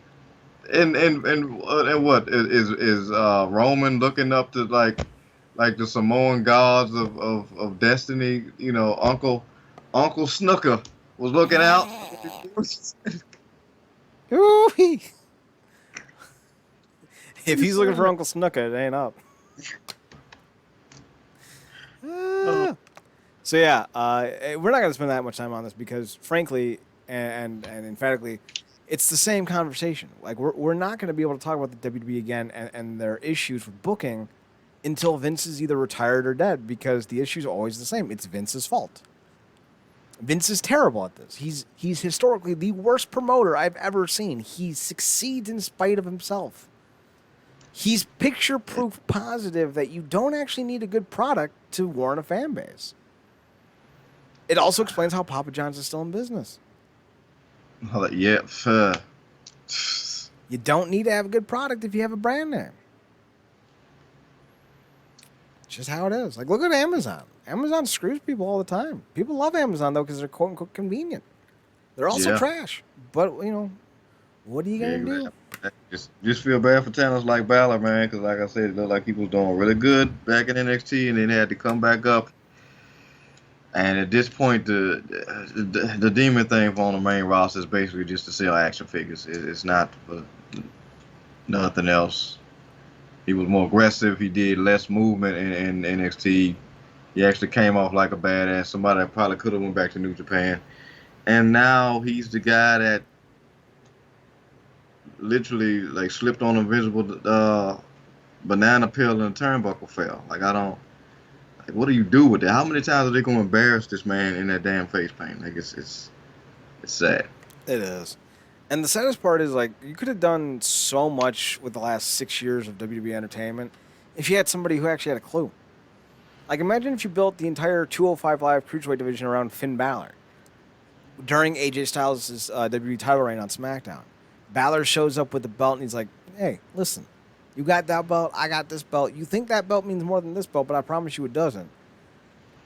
Speaker 2: And what is Roman looking up to like the Samoan gods of destiny? You know, Uncle Snooker was looking out.
Speaker 1: If he's looking for Uncle Snooker, it ain't up. So yeah, we're not going to spend that much time on this because, frankly, and emphatically, it's the same conversation. Like we're not going to be able to talk about the WWE again and their issues with booking until Vince is either retired or dead because the issue is always the same. It's Vince's fault. Vince is terrible at this. He's historically the worst promoter I've ever seen. He succeeds in spite of himself. He's picture proof positive that you don't actually need a good product to warrant a fan base. It also explains how Papa John's is still in business.
Speaker 2: Yeah.
Speaker 1: You don't need to have a good product if you have a brand name. It's just how it is. Like, look at Amazon. Amazon screws people all the time. People love Amazon, though, because they're quote unquote convenient. They're also
Speaker 2: Yeah.
Speaker 1: trash. But, what are you
Speaker 2: Yeah,
Speaker 1: going to do?
Speaker 2: exactly. Just feel bad for talents like Balor, man, because like I said, it looked like he was doing really good back in NXT, and then had to come back up. And at this point, the demon thing on the main roster is basically just to sell action figures. It's not for nothing else. He was more aggressive. He did less movement in NXT. He actually came off like a badass. Somebody that probably could have went back to New Japan. And now he's the guy that literally like slipped on an invisible banana peel and a turnbuckle fell. Like I don't. Like, what do you do with that? How many times are they going to embarrass this man in that damn face paint? Like it's sad.
Speaker 1: It is. And the saddest part is, like, you could have done so much with the last 6 years of WWE Entertainment if you had somebody who actually had a clue. Like, imagine if you built the entire 205 Live Cruiserweight division around Finn Balor during AJ Styles' WWE title reign on SmackDown. Balor shows up with the belt and he's like, hey, listen, you got that belt, I got this belt. You think that belt means more than this belt, but I promise you it doesn't.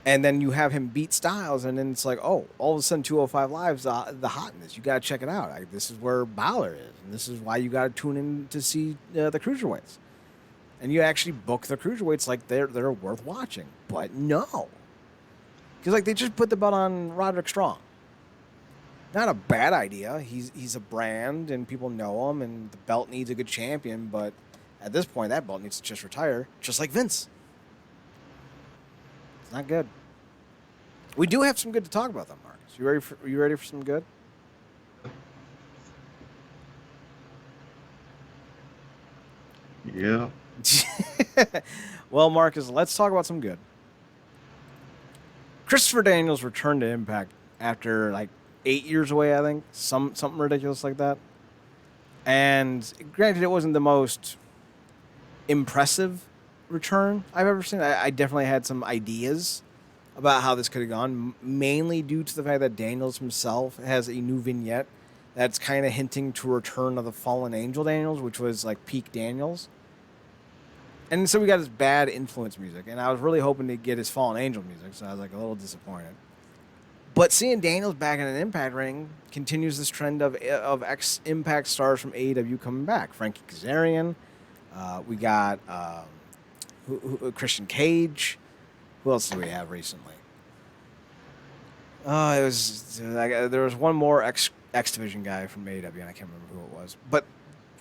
Speaker 1: And then you have him beat Styles, and then it's like, oh, all of a sudden 205 Live's the hotness. You got to check it out. Like, this is where Balor is, and this is why you got to tune in to see the Cruiserweights. And you actually book the Cruiserweights like they're worth watching. But no. Because, like, they just put the belt on Roderick Strong. Not a bad idea. He's a brand, and people know him, and the belt needs a good champion, but at this point, that belt needs to just retire, just like Vince. Not good. We do have some good to talk about, though, Marcus. You ready for some good?
Speaker 2: Yeah.
Speaker 1: Well, Marcus, let's talk about some good. Christopher Daniels returned to Impact after like 8 years away, I think, something ridiculous like that. And granted, it wasn't the most impressive return I've ever seen. I definitely had some ideas about how this could have gone, mainly due to the fact that Daniels himself has a new vignette that's kind of hinting to return of the Fallen Angel Daniels, which was like peak Daniels. And so we got his bad influence music, and I was really hoping to get his Fallen Angel music, so I was like a little disappointed. But seeing Daniels back in an Impact ring continues this trend of ex-Impact stars from AEW coming back. Frankie Kazarian, we got Christian Cage. Who else do we have recently? There was one more X Division guy from AEW, and I can't remember who it was. But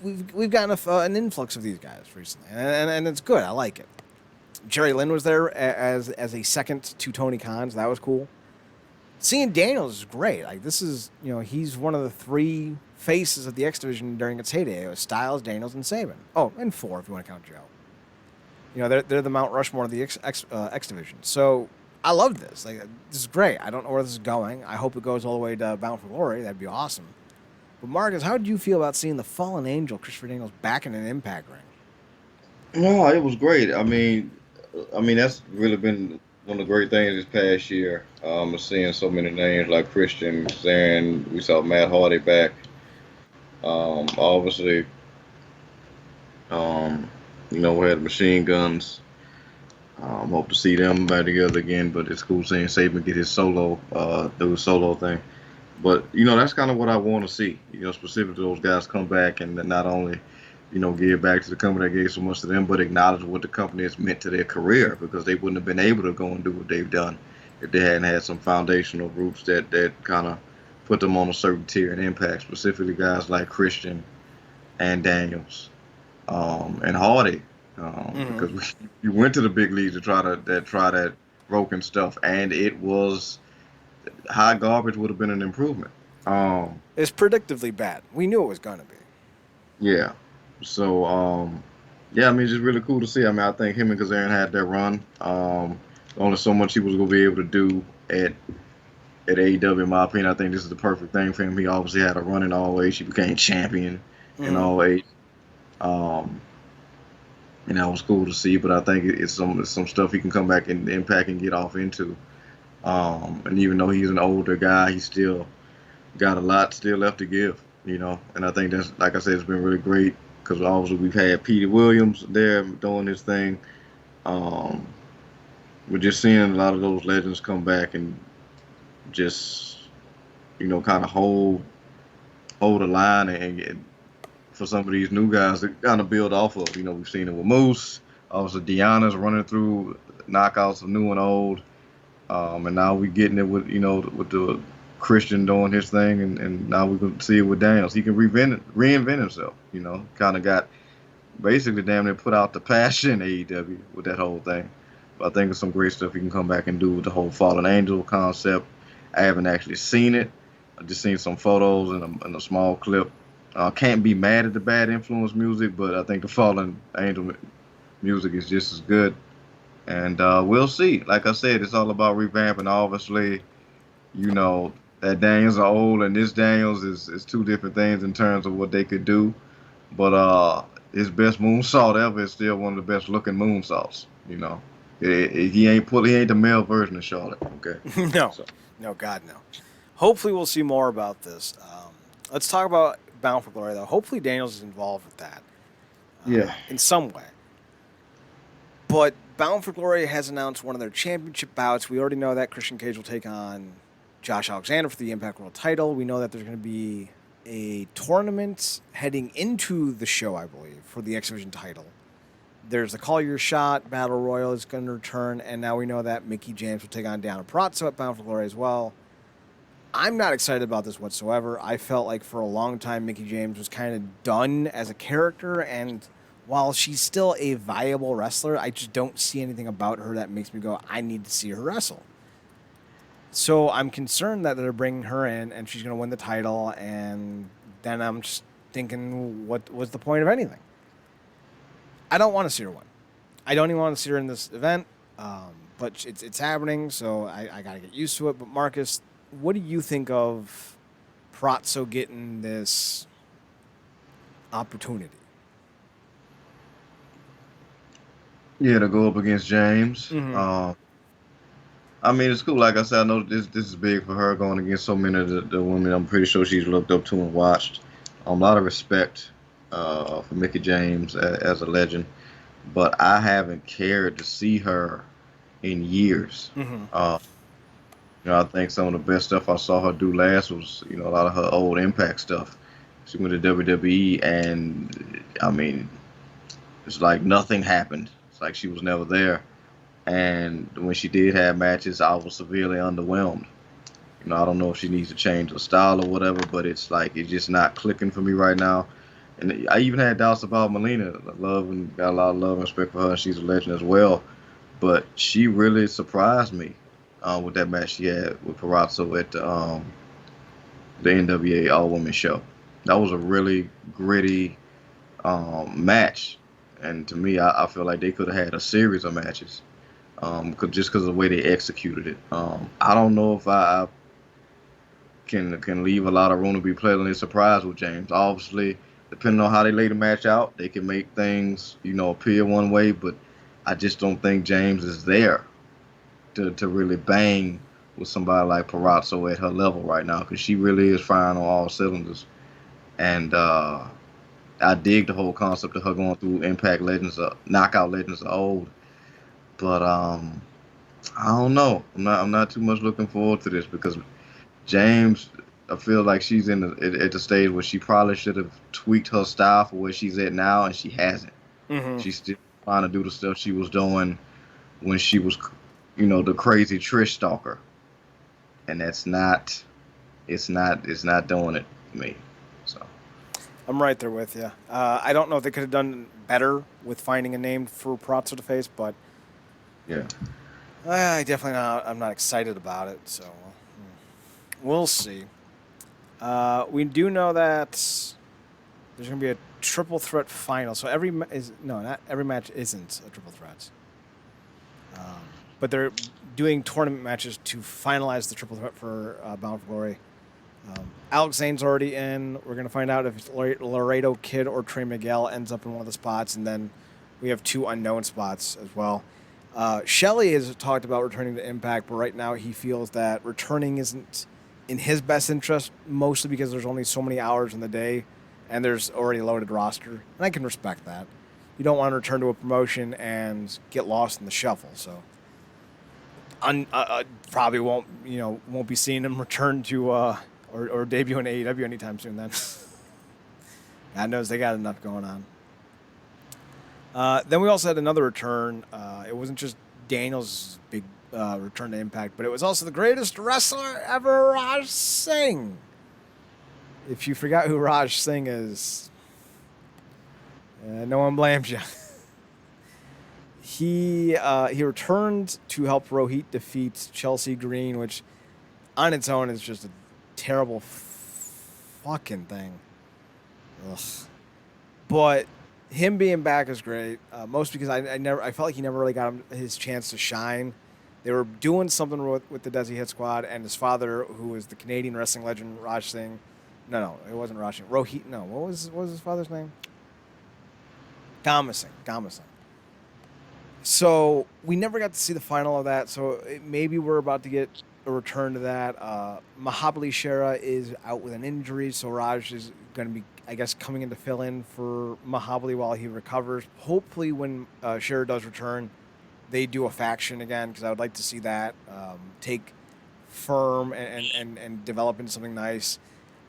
Speaker 1: we've gotten an influx of these guys recently, and it's good. I like it. Jerry Lynn was there as a second to Tony Khan, so that was cool. Seeing Daniels is great. Like, this is, he's one of the three faces of the X Division during its heyday. It was Styles, Daniels, and Sabin. Oh, and four if you want to count Joe. They're the Mount Rushmore of the X Division. So I love this. Like, this is great. I don't know where this is going. I hope it goes all the way to Bound for Glory. That'd be awesome. But Marcus, how did you feel about seeing the Fallen Angel, Christopher Daniels, back in an Impact ring?
Speaker 2: No, it was great. I mean, that's really been one of the great things this past year. Seeing so many names like Christian, and we saw Matt Hardy back. Obviously, we had machine guns. Hope to see them back together again, but it's cool seeing Saban get his solo, do his solo thing. But, that's kind of what I want to see, specifically those guys come back and not only, give back to the company that gave so much to them, but acknowledge what the company has meant to their career, because they wouldn't have been able to go and do what they've done if they hadn't had some foundational roots that kind of put them on a certain tier and Impact, specifically guys like Christian and Daniels and Hardy, because we went to the big leagues to try that broken stuff, and it was high garbage. Would have been an improvement.
Speaker 1: It's predictably bad. We knew it was going to be.
Speaker 2: Yeah. So, just really cool to see. I think him and Kazarian had their run. Only so much he was going to be able to do at AEW, in my opinion. I think this is the perfect thing for him. He obviously had a run in all age. He became champion in all age. That was cool to see, but I think it's some stuff he can come back and Impact and get off into. And even though he's an older guy, he still got a lot still left to give. And I think that's, like I said, it's been really great because obviously we've had Petey Williams there doing his thing. Um, we're just seeing a lot of those legends come back and just, kind of hold the line and for some of these new guys to kind of build off of. We've seen it with Moose, also Deanna's running through knockouts of new and old. And now we getting it with the Christian doing his thing, and now we can see it with Daniels. He can reinvent himself. Kind of got basically damn near put out the passion in AEW with that whole thing. But I think it's some great stuff he can come back and do with the whole Fallen Angel concept. I haven't actually seen it. I just seen some photos and a small clip. Can't be mad at the Bad Influence music, but I think the Fallen Angel music is just as good. And we'll see. Like I said, it's all about revamping. Obviously, you know, that Daniels are old and this Daniels is two different things in terms of what they could do. But his best moonsault ever is still one of the best looking moonsaults. He ain't the male version of Charlotte. Okay.
Speaker 1: No,
Speaker 2: So
Speaker 1: no, God, no. Hopefully, we'll see more about this. Let's talk about Bound for Glory, though. Hopefully, Daniels is involved with that
Speaker 2: yeah,
Speaker 1: in some way. But Bound for Glory has announced one of their championship bouts. We already know that Christian Cage will take on Josh Alexander for the Impact World title. We know that there's going to be a tournament heading into the show, I believe, for the X Division title. There's the Call Your Shot Battle Royal is going to return, and now we know that Mickey James will take on Deanna Purrazzo at Bound for Glory as well. I'm not excited about this whatsoever. I felt like for a long time Mickey James was kind of done as a character, and while she's still a viable wrestler, I just don't see anything about her that makes me go, I need to see her wrestle. So I'm concerned that they're bringing her in and she's going to win the title, and then I'm just thinking, what was the point of anything? I don't want to see her win. I don't even want to see her in this event, but it's happening, so I got to get used to it. But Marcus, what do you think of Pratso getting this opportunity?
Speaker 2: yeah, to go up against James.
Speaker 1: Mm-hmm.
Speaker 2: I mean, it's cool. Like I said, I know this is big for her going against so many of the women. I'm pretty sure she's looked up to and watched. A lot of respect for Mickey James as a legend, but I haven't cared to see her in years.
Speaker 1: Mm-hmm.
Speaker 2: I think some of the best stuff I saw her do last was, a lot of her old Impact stuff. She went to WWE, and I mean, it's like nothing happened. It's like she was never there. And when she did have matches, I was severely underwhelmed. I don't know if she needs to change her style or whatever, but it's like it's just not clicking for me right now. And I even had doubts about Melina. I love and got a lot of love and respect for her. She's a legend as well. But she really surprised me with that match she had with Purrazzo at the NWA All Women show. That was a really gritty match. And to me, I feel like they could have had a series of matches just because of the way they executed it. I don't know if I can leave a lot of room to be pleasantly surprised with James. Obviously, depending on how they lay the match out, they can make things, appear one way, but I just don't think James is there to really bang with somebody like Purrazzo at her level right now, because she really is firing on all cylinders. And I dig the whole concept of her going through Impact Legends, Knockout Legends of old. But I don't know. I'm not too much looking forward to this because James, I feel like she's at the stage where she probably should have tweaked her style for where she's at now, and she hasn't.
Speaker 1: Mm-hmm.
Speaker 2: She's still trying to do the stuff she was doing when she was, the crazy Trish stalker, and it's not doing it for me. So
Speaker 1: I'm right there with you. I don't know if they could have done better with finding a name for Pratso to face, but
Speaker 2: yeah,
Speaker 1: I'm not excited about it. So we'll see. We do know that there's going to be a triple threat final. So not every match isn't a triple threat. But they're doing tournament matches to finalize the triple threat for Bound for Glory. Alex Zane's already in. We're going to find out if Laredo Kid or Trey Miguel ends up in one of the spots, and then we have two unknown spots as well. Shelley has talked about returning to Impact, but right now he feels that returning isn't in his best interest, mostly because there's only so many hours in the day and there's already a loaded roster. And I can respect that. You don't want to return to a promotion and get lost in the shuffle. So probably won't be seeing him return to or debut in AEW anytime soon then. God knows they got enough going on. Then we also had another return. It wasn't just Daniel's big return to Impact, but it was also the greatest wrestler ever, Raj Singh. If you forgot who Raj Singh is, no one blames you. He returned to help Rohit defeat Chelsea Green, which on its own is just a terrible fucking thing. Ugh. But him being back is great, most because I felt like he never really got his chance to shine. They were doing something with the Desi Hit Squad and his father, who was the Canadian wrestling legend Raj Singh. No, it wasn't Raj Singh. Rohit. No, what was his father's name? Gama Singh. So we never got to see the final of that. So maybe we're about to get a return to that. Mahabali Shera is out with an injury, so Raj is going to be, I guess, coming in to fill in for Mahabali while he recovers. Hopefully when Shera does return, they do a faction again, because I would like to see that take firm and develop into something nice.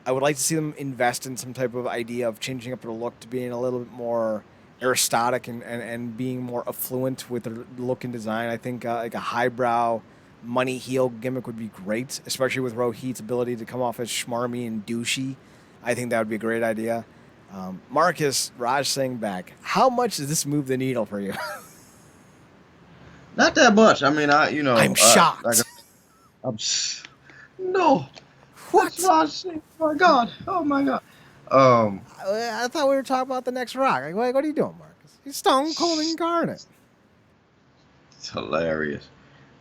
Speaker 1: I would like to see them invest in some type of idea of changing up their look to being a little bit more aristocratic and being more affluent with their look and design. I think like a highbrow money heel gimmick would be great, especially with Rohit's ability to come off as schmarmy and douchey. I think that would be a great idea. Marcus, Raj Singh back. How much does this move the needle for you?
Speaker 2: Not that much. I mean,
Speaker 1: I'm shocked.
Speaker 2: No.
Speaker 1: What?
Speaker 2: That's Raj Singh. Oh my God. Oh my God.
Speaker 1: I thought we were talking about the next Rock. Like, what are you doing, Marcus? He's Stone Cold Incarnate.
Speaker 2: It's hilarious.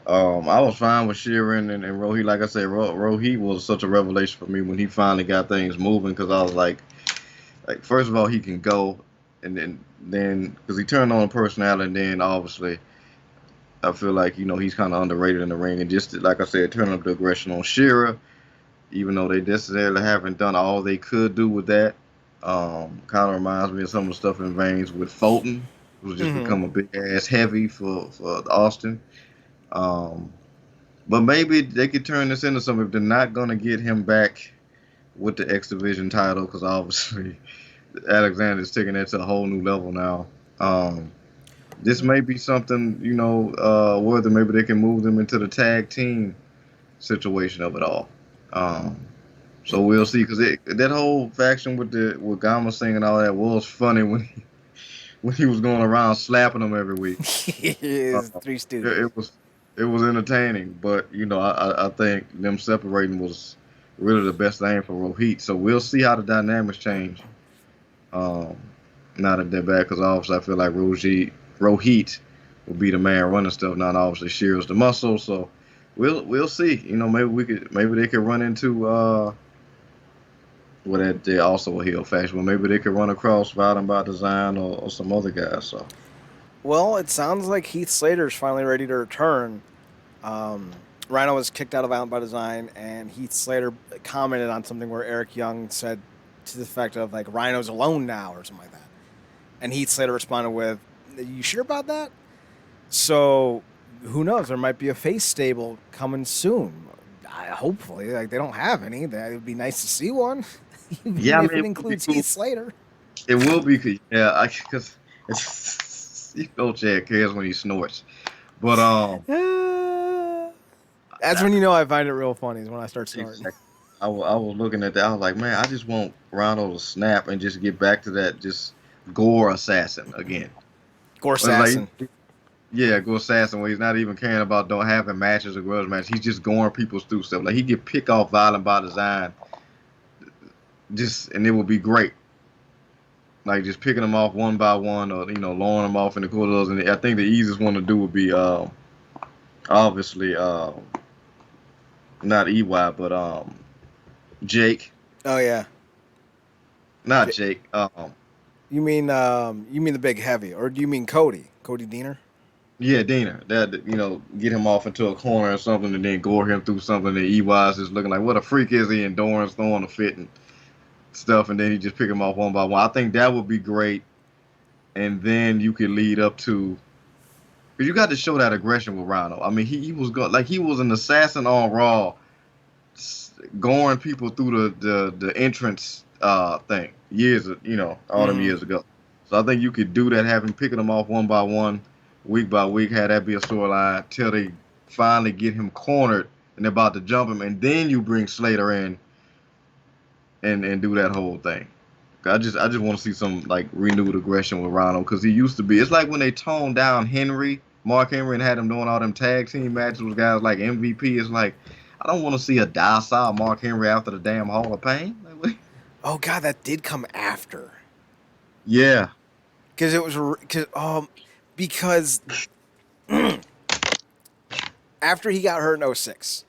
Speaker 2: I was fine with Sheeran and Rohit. Like I said, Rohit was such a revelation for me when he finally got things moving, because I was like, first of all, he can go, and then because he turned on a personality, and then obviously I feel like he's kind of underrated in the ring, and just like I said, turning up the aggression on Shearer, even though they necessarily haven't done all they could do with that. Kind of reminds me of some of the stuff in Veins with Fulton, who's just become a big ass heavy for Austin. But maybe they could turn this into something if they're not going to get him back with the X Division title, because obviously Alexander's taking that to a whole new level now. This may be something, whether maybe they can move them into the tag team situation of it all. So we'll see, because that whole faction with Gama Singh and all that was funny when he was going around slapping them every week.
Speaker 1: Three Stooges.
Speaker 2: It was entertaining, but I think them separating was really the best thing for Rohit. So we'll see how the dynamics change. Now that they're back, because obviously I feel like Rohit will be the man running stuff. Now obviously Shearer's the muscle, so we'll see. Maybe they could run into they're also a heel faction, but maybe they could run across Violent by Design or some other guys. So.
Speaker 1: Well, it sounds like Heath Slater's finally ready to return. Rhino was kicked out of Violent by Design, and Heath Slater commented on something where Eric Young said to the effect of, like, Rhino's alone now or something like that. And Heath Slater responded with, "You sure about that?" So, who knows? There might be a face stable coming soon. Hopefully. Like, they don't have any. It would be nice to see one.
Speaker 2: Yeah,
Speaker 1: if it includes Heath Slater.
Speaker 2: It will be, yeah, because Chad cares when he snorts. But
Speaker 1: that's when I find it real funny, is when I start snorting.
Speaker 2: Exactly. I was looking at that. I was like, man, I just want Ronald to snap and just get back to that just gore assassin again.
Speaker 1: Gore assassin.
Speaker 2: Like, yeah, gore assassin, where he's not even caring about don't having matches or grudge matches. He's just going people through stuff. Like, he could pick off Violent by Design, and it would be great. Like, just picking them off one by one, or lowering them off in the corridors. And I think the easiest one to do would be obviously not EY, but Jake.
Speaker 1: Oh yeah.
Speaker 2: Not Jake.
Speaker 1: You mean the big heavy, or do you mean Cody? Cody Deaner?
Speaker 2: Yeah, Diener. That get him off into a corner or something, and then gore him through something. And Ewas is looking like, what a freak is he? And Doran's throwing a fit and stuff, and then he just pick him off one by one. I think that would be great, and then you could lead up to because you got to show that aggression with Rhino. I mean, he was going like he was an assassin on Raw, goring people through the entrance thing all them
Speaker 1: Mm.
Speaker 2: years ago. So I think you could do that, having picking them off one by one, week by week, have that be a storyline till they finally get him cornered and they're about to jump him, and then you bring Slater in and do that whole thing. I just want to see some like renewed aggression with Ronald because he used to be. It's like when they toned down Mark Henry, and had him doing all them tag team matches with guys like MVP. It's like I don't want to see a docile Mark Henry after the damn Hall of Pain.
Speaker 1: Oh God, that did come after
Speaker 2: Yeah,
Speaker 1: because it was because after he got hurt in '06.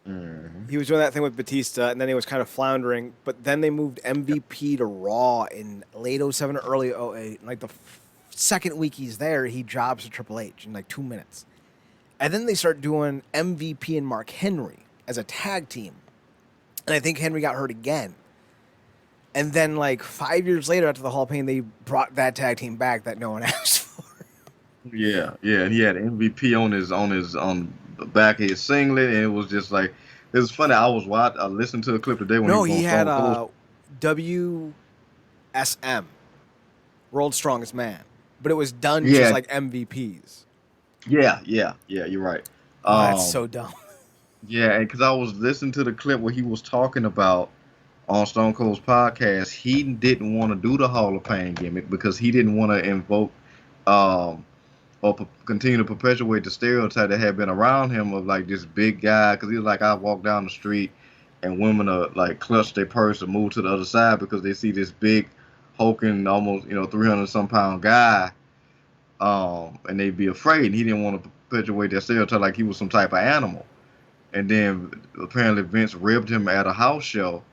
Speaker 2: hmm
Speaker 1: He was doing that thing with Batista, and then he was kind of floundering. But then they moved MVP to Raw in late '07 or early '08. And like the second week he's there, he jobs to Triple H in like 2 minutes. And then they start doing MVP and Mark Henry as a tag team. And I think Henry got hurt again. And then like 5 years later, after the Hall of Fame, they brought that tag team back that no one asked for.
Speaker 2: yeah, and he had MVP on the back of his singlet, and it was just like it was funny. I listened to a clip today when he
Speaker 1: No,
Speaker 2: was on
Speaker 1: he had
Speaker 2: Stone Cold.
Speaker 1: WSM, World's Strongest Man. But it was done just
Speaker 2: Yeah,
Speaker 1: like MVPs.
Speaker 2: yeah. You're right.
Speaker 1: Oh, that's
Speaker 2: Um,
Speaker 1: so dumb.
Speaker 2: yeah, and because I was listening to the clip where he was talking about on Stone Cold's podcast, he didn't want to do the Hall of Fame gimmick because he didn't want to invoke um, continue to perpetuate the stereotype that had been around him of like this big guy. Because he was like, I walk down the street and women are like clutch their purse and move to the other side because they see this big, hulking, almost 300 some pound guy, and they'd be afraid. And he didn't want to perpetuate that stereotype like he was some type of animal. And then apparently Vince ribbed him at a house show.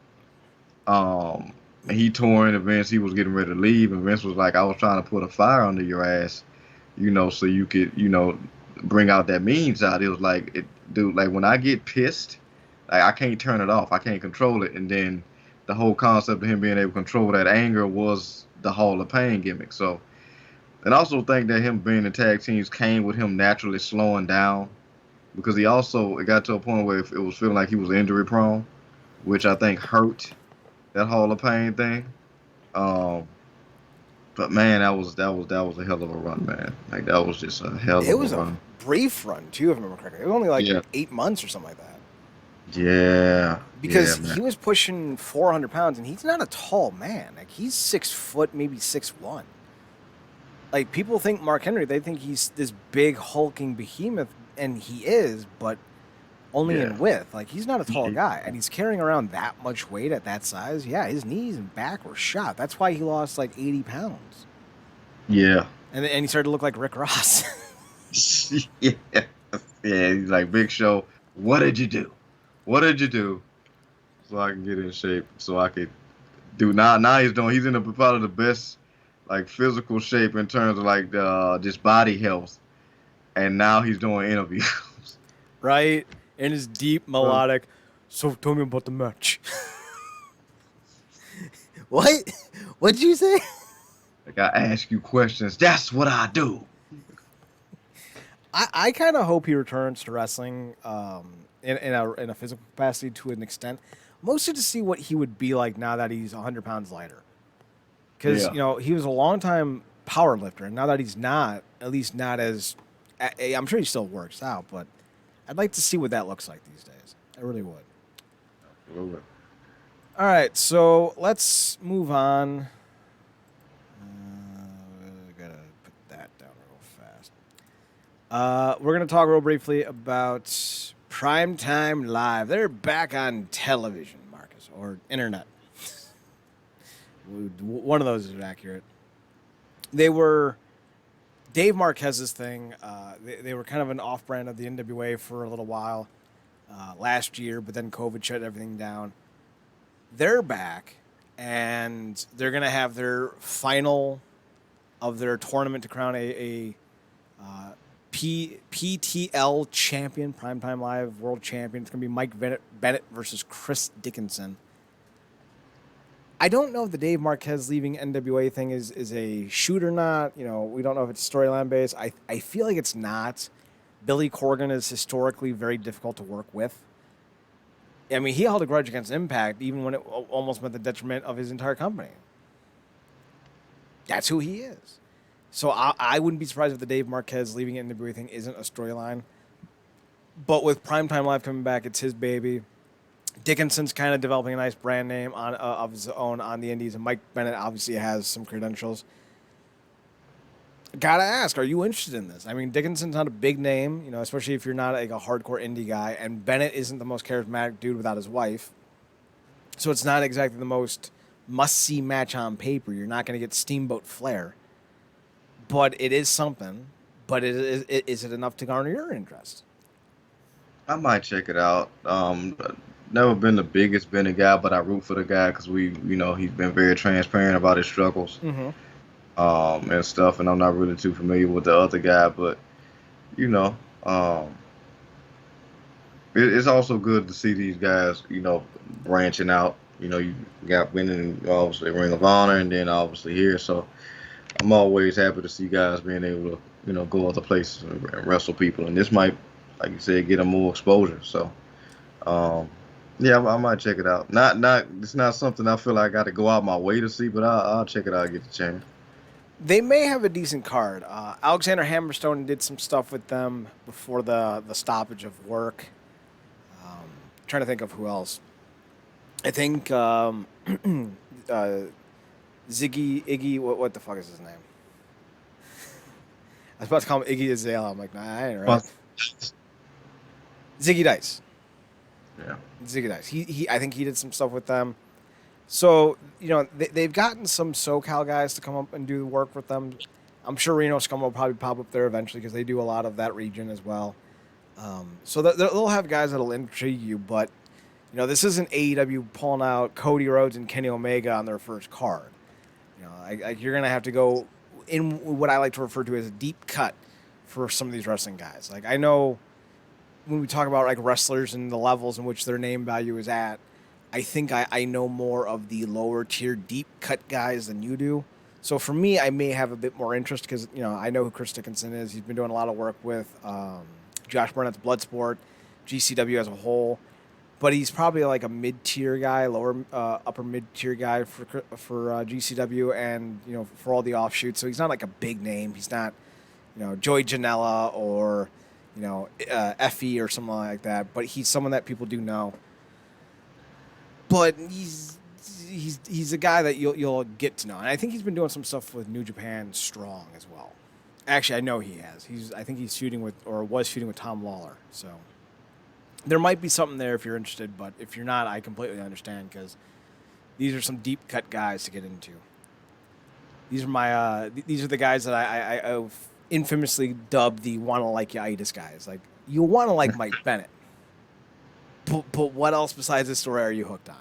Speaker 2: And he tore in, and Vince, he was getting ready to leave, and Vince was like, I was trying to put a fire under your ass, so you could, bring out that mean side. It was like, dude, like when I get pissed, like I can't turn it off. I can't control it. And then the whole concept of him being able to control that anger was the Hall of Pain gimmick. So, and I also think that him being in tag teams came with him naturally slowing down because it got to a point where it was feeling like he was injury prone, which I think hurt that Hall of Pain thing. Um, but man, that was a hell of a run, man. Like that was just a hell
Speaker 1: It
Speaker 2: of a
Speaker 1: was a
Speaker 2: run.
Speaker 1: brief run too, if I remember correctly. It was only like
Speaker 2: Yeah,
Speaker 1: 8 months or something like that.
Speaker 2: yeah,
Speaker 1: Because
Speaker 2: man.
Speaker 1: he was pushing 400 pounds, and he's not a tall man. Like he's 6 foot, maybe 6'1". Like people think Mark Henry, they think he's this big hulking behemoth, and he is, but only
Speaker 2: Yeah,
Speaker 1: in width. Like he's not a tall
Speaker 2: He-
Speaker 1: guy, and he's carrying around that much weight at that size. Yeah, his knees and back were shot. That's why he lost like 80 pounds,
Speaker 2: yeah,
Speaker 1: and he started to look like Rick Ross.
Speaker 2: yeah, yeah. He's like Big Show. What did you do? What did you do so I can get in shape? So I could do now. Now he's in probably the best like physical shape in terms of like just body health. And now he's doing interviews.
Speaker 1: Right? And his deep
Speaker 2: Uh,
Speaker 1: melodic. So tell me about the match. What? What'd you say?
Speaker 2: like I ask you questions. That's what I do.
Speaker 1: I kind of hope he returns to wrestling in a physical capacity to an extent, mostly to see what he would be like now that he's 100 pounds lighter. Because,
Speaker 2: Yeah,
Speaker 1: he was a long time power lifter, and now that he's not, at least not as. I'm sure he still works out, but I'd like to see what that looks like these days. I really would.
Speaker 2: absolutely.
Speaker 1: All right, so let's move on. Gotta put that down real fast. We're gonna talk real briefly about Primetime Live. They're back on television, Marcus, or internet. One of those is accurate. They were Dave Marquez's thing. They were kind of an off-brand of the NWA for a little while last year, but then COVID shut everything down. They're back, and they're gonna have their final of their tournament to crown a PTL champion, Primetime Live world champion. It's going to be Mike Bennett versus Chris Dickinson. I don't know if the Dave Marquez leaving NWA thing is a shoot or not. You know, we don't know if it's storyline based. I feel like it's not. Billy Corgan is historically very difficult to work with. I mean, he held a grudge against Impact even when it almost meant the detriment of his entire company. That's who he is. So I wouldn't be surprised if the Dave Marquez leaving NWA thing isn't a storyline. But with Primetime Live coming back, it's his baby. Dickinson's kind of developing a nice brand name of his own on the indies, and Mike Bennett obviously has some credentials. Gotta ask, are you interested in this? I mean, Dickinson's not a big name, you know, especially if you're not like a hardcore indie guy, and Bennett isn't the most charismatic dude without his wife. So it's not exactly the most must-see match on paper. You're not going to get Steamboat Flair. But it is something. But is it enough to garner your interest?
Speaker 2: I might check it out. Never been the biggest Bennett guy, but I root for the guy because he's been very transparent about his struggles, and stuff. And I'm not really too familiar with the other guy, but it's also good to see these guys, branching out. You got Bennett and obviously Ring of Honor, and then obviously here. So I'm always happy to see guys being able to, go other places and wrestle people. And this might, like you said, get them more exposure. So. Yeah, I might check it out. It's not something I feel like I got to go out my way to see, but I'll check it out and get the chance.
Speaker 1: They may have a decent card. Alexander Hammerstone did some stuff with them before the stoppage of work. Trying to think of who else. I think Iggy, what the fuck is his name? I was about to call him Iggy Azalea. I'm like, nah, I ain't right. Ziggy Dice.
Speaker 2: Yeah.
Speaker 1: Ziggy Dice. I think he did some stuff with them. So, they've gotten some SoCal guys to come up and do the work with them. I'm sure Reno Scum will probably pop up there eventually because they do a lot of that region as well. So they'll have guys that'll intrigue you, but, this isn't AEW pulling out Cody Rhodes and Kenny Omega on their first card. You're going to have to go in what I like to refer to as a deep cut for some of these wrestling guys. Like, I know when we talk about like wrestlers and the levels in which their name value is at, I think I know more of the lower tier deep cut guys than you do. So for me, I may have a bit more interest because, I know who Chris Dickinson is. He's been doing a lot of work with Josh Burnett's Bloodsport, GCW as a whole. But he's probably like a mid-tier guy, upper mid-tier guy for GCW and, for all the offshoots. So he's not like a big name. He's not, Joey Janela or... Effie or something like that, but he's someone that people do know. But he's a guy that you'll get to know, and I think he's been doing some stuff with New Japan Strong as well. Actually, I know he has. I think he's was shooting with Tom Lawler. So there might be something there if you're interested, but if you're not, I completely understand because these are some deep cut guys to get into. These are the guys that I infamously dubbed the wanna like itis guys. Like, you wanna like Mike Bennett, but what else besides this story are you hooked on?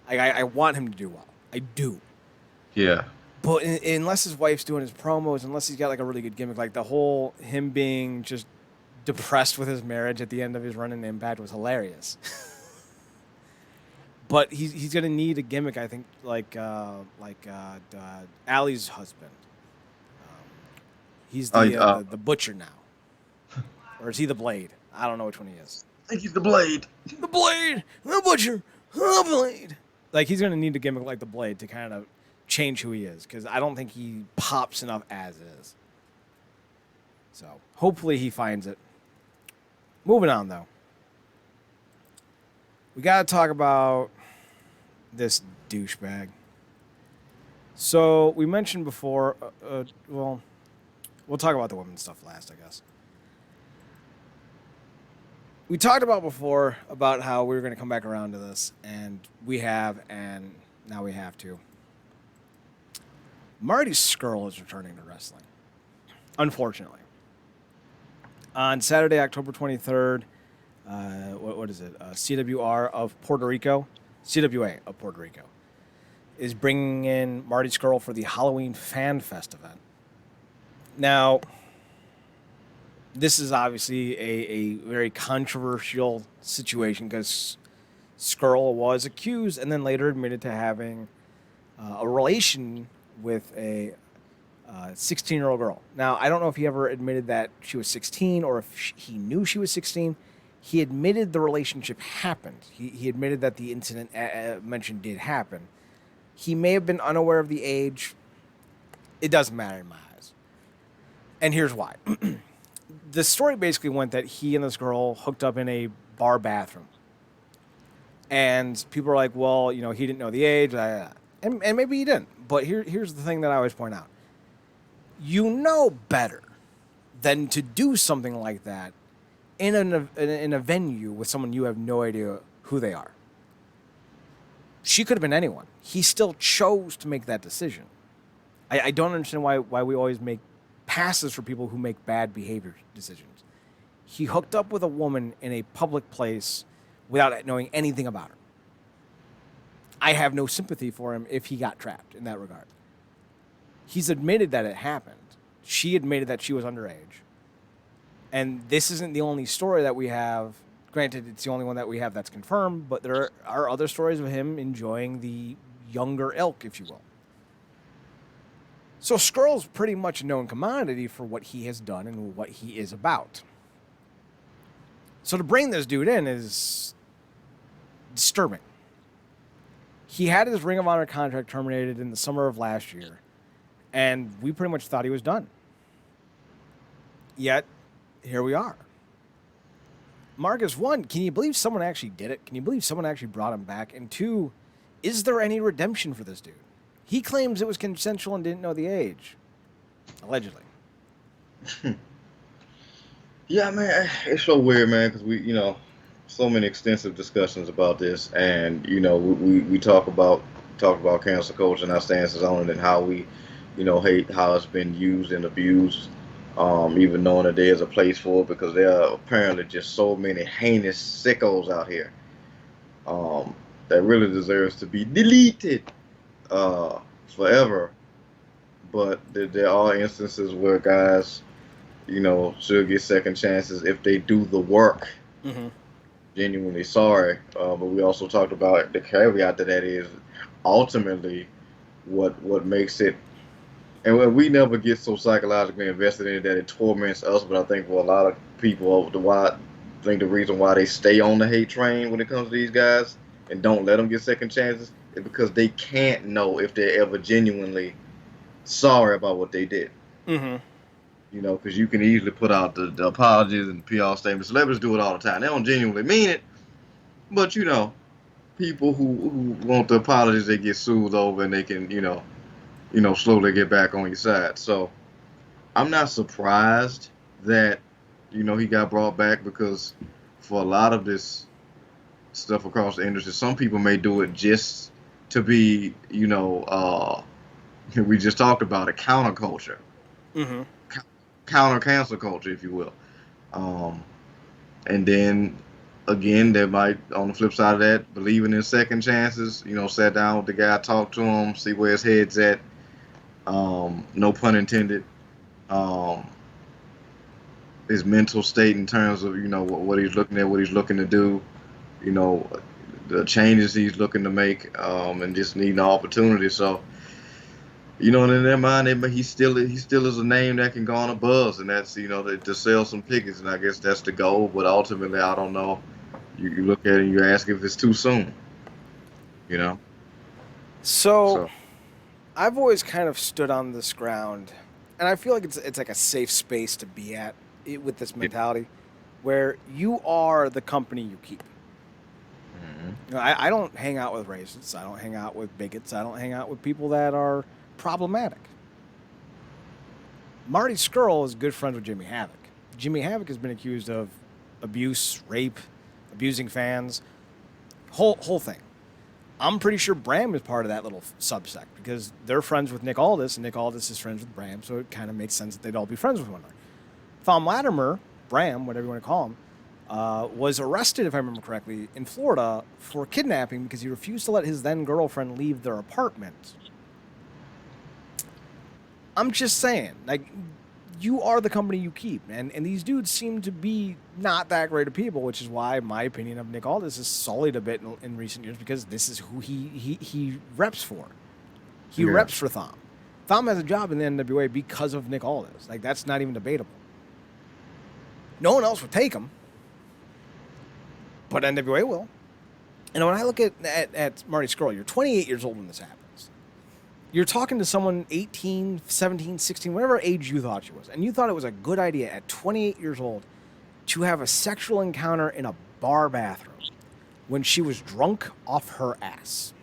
Speaker 1: I want him to do well. I do.
Speaker 2: Yeah.
Speaker 1: But unless his wife's doing his promos, unless he's got like a really good gimmick, like the whole him being just depressed with his marriage at the end of his run in Impact was hilarious. But he's gonna need a gimmick, I think, like Allie's husband. He's the butcher now. Or is he the Blade? I don't know which one he is.
Speaker 2: I think he's the Blade.
Speaker 1: The Blade! The Butcher! The Blade! Like, he's going to need a gimmick like the Blade to kind of change who he is, because I don't think he pops enough as is. So, hopefully he finds it. Moving on, though. We got to talk about this douchebag. So, we mentioned before, we'll talk about the women's stuff last, I guess. We talked about before about how we were going to come back around to this, and we have, and now we have to. Marty Scurll is returning to wrestling, unfortunately. On Saturday, October 23rd, what is it? CWA of Puerto Rico is bringing in Marty Scurll for the Halloween Fan Fest event. Now, This is obviously a very controversial situation because Skrull was accused and then later admitted to having a relation with a 16-year-old girl. Now, I don't know if he ever admitted that she was 16 or if he knew she was 16. He admitted the relationship happened. He admitted that the incident mentioned did happen. He may have been unaware of the age. It doesn't matter in my eyes. And here's why. The story basically went that he and this girl hooked up in a bar bathroom. And people are like, well, you know, he didn't know the age. And maybe he didn't. But here's the thing that I always point out. You know better than to do something like that in a venue with someone you have no idea who they are. She could have been anyone. He still chose to make that decision. I don't understand why we always make passes for people who make bad behavior decisions. He hooked up with a woman in a public place without knowing anything about her. I have no sympathy for him if he got trapped in that regard. He's admitted that it happened. She admitted that she was underage. And this isn't the only story that we have. Granted, it's the only one that we have that's confirmed, but there are other stories of him enjoying the younger ilk, if you will. So Skrull's pretty much a known commodity for what he has done and what he is about. So to bring this dude in is disturbing. He had his Ring of Honor contract terminated in the summer of last year, and we pretty much thought he was done. Yet, here we are. Marcus, one, can you believe someone actually did it? Can you believe someone actually brought him back? And two, is there any redemption for this dude? He claims it was consensual and didn't know the age. Allegedly.
Speaker 2: Yeah, man, it's so weird, man, because we, so many extensive discussions about this, and we talk about cancel culture and our stances on it, and how we, hate how it's been used and abused, even knowing that there's a place for it, because there are apparently just so many heinous sickos out here, that really deserves to be deleted, forever. But there are instances where guys, should get second chances if they do the work.
Speaker 1: Mm-hmm.
Speaker 2: Genuinely sorry, but we also talked about the caveat to that is ultimately what makes it, and we never get so psychologically invested in it that it torments us. But I think for a lot of people, the reason why they stay on the hate train when it comes to these guys and don't let them get second chances is because they can't know if they're ever genuinely sorry about what they did.
Speaker 1: Mm-hmm.
Speaker 2: Because you can easily put out the apologies and PR statements. Celebrities do it all the time. They don't genuinely mean it, but people who want the apologies, they get soothed over, and they can slowly get back on your side. So I'm not surprised that he got brought back, because for a lot of this stuff across the industry, some people may do it just to be we just talked about it, counterculture.
Speaker 1: Mm-hmm.
Speaker 2: Counter cancel culture, if you will. And then again, they might, on the flip side of that, believing in second chances, sat down with the guy, talked to him, see where his head's at. No pun intended. His mental state in terms of, what he's looking at, what he's looking to do, the changes he's looking to make, and just needing the opportunity. So, and in their mind, he still is a name that can go on a buzz, and that's to sell some tickets, and I guess that's the goal. But ultimately, I don't know. You look at it and you ask if it's too soon.
Speaker 1: So I've always kind of stood on this ground, and I feel like it's like a safe space to be at with this mentality, where you are the company you keep.
Speaker 2: Mm-hmm.
Speaker 1: I don't hang out with racists. I don't hang out with bigots. I don't hang out with people that are problematic. Marty Scurll is good friends with Jimmy Havoc. Jimmy Havoc has been accused of abuse, rape, abusing fans, whole thing. I'm pretty sure Bram is part of that little subsect because they're friends with Nick Aldis, and Nick Aldis is friends with Bram, so it kind of makes sense that they'd all be friends with one another. Thom Latimer, Bram, whatever you want to call him, was arrested, if I remember correctly, in Florida for kidnapping because he refused to let his then girlfriend leave their apartment. I'm just saying, like, you are the company you keep, and these dudes seem to be not that great of people, which is why my opinion of Nick Aldis has sullied a bit in recent years, because this is who he reps for. He
Speaker 2: Yeah.
Speaker 1: reps for Thom. Thom has a job in the NWA because of Nick Aldis. Like, that's not even debatable. No one else would take him, but NWA will. And when I look at Marty Scurll, you're 28 years old when this happens. You're talking to someone 18, 17, 16, whatever age you thought she was, and you thought it was a good idea at 28 years old to have a sexual encounter in a bar bathroom when she was drunk off her ass.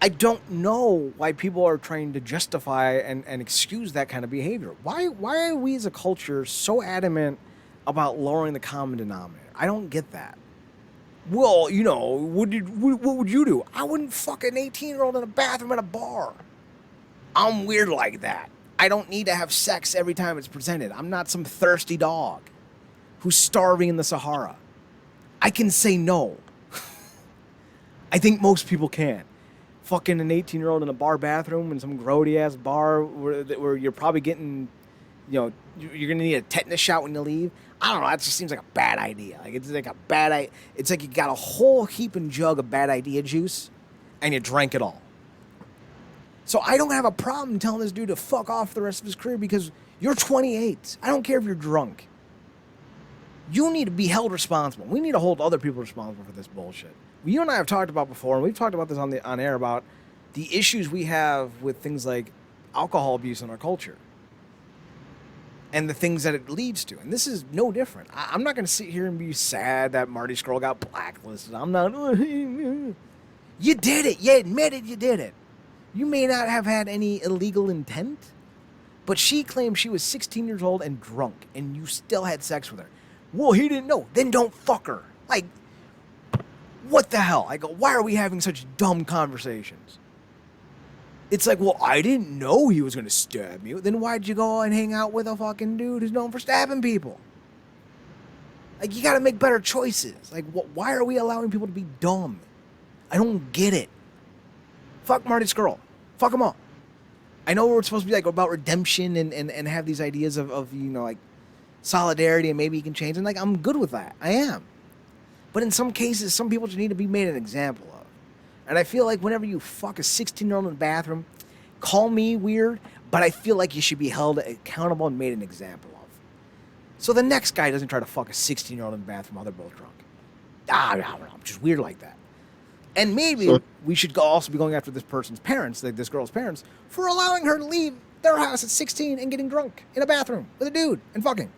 Speaker 1: I don't know why people are trying to justify and excuse that kind of behavior. Why are we as a culture so adamant about lowering the common denominator? I don't get that. Well, you know, what would you do? I wouldn't fuck an 18-year-old in a bathroom at a bar. I'm weird like that. I don't need to have sex every time it's presented. I'm not some thirsty dog who's starving in the Sahara. I can say no. I think most people can. Fucking an 18-year-old in a bar bathroom in some grody-ass bar where you're probably getting, you know, you're going to need a tetanus shot when you leave. I don't know. That just seems like a bad idea. Like, it's like a bad idea. It's like you got a whole heaping jug of bad idea juice and you drank it all. So I don't have a problem telling this dude to fuck off the rest of his career because you're 28. I don't care if you're drunk. You need to be held responsible. We need to hold other people responsible for this bullshit. You and I have talked about before, and we've talked about this on air, about the issues we have with things like alcohol abuse in our culture and the things that it leads to. And this is no different. I'm not going to sit here and be sad that Marty Scurll got blacklisted. I'm not. You did it. You admitted you did it. You may not have had any illegal intent, but she claimed she was 16 years old and drunk, and you still had sex with her. Well, he didn't know. Then don't fuck her. Like, what the hell? I go, why are we having such dumb conversations? It's like, well, I didn't know he was going to stab you. Then why'd you go and hang out with a fucking dude who's known for stabbing people? Like, you got to make better choices. Like, why are we allowing people to be dumb? I don't get it. Fuck Marty Scurll. Fuck them all. I know we're supposed to be like about redemption and have these ideas of, you know, like solidarity and maybe he can change. And like, I'm good with that. I am. But in some cases, some people just need to be made an example of. And I feel like whenever you fuck a 16-year-old in the bathroom, call me weird, but I feel like you should be held accountable and made an example of. So the next guy doesn't try to fuck a 16-year-old in the bathroom while they're both drunk. I don't know. I'm just weird like that. And maybe we should also be going after this person's parents, like this girl's parents, for allowing her to leave their house at 16 and getting drunk in a bathroom with a dude and fucking.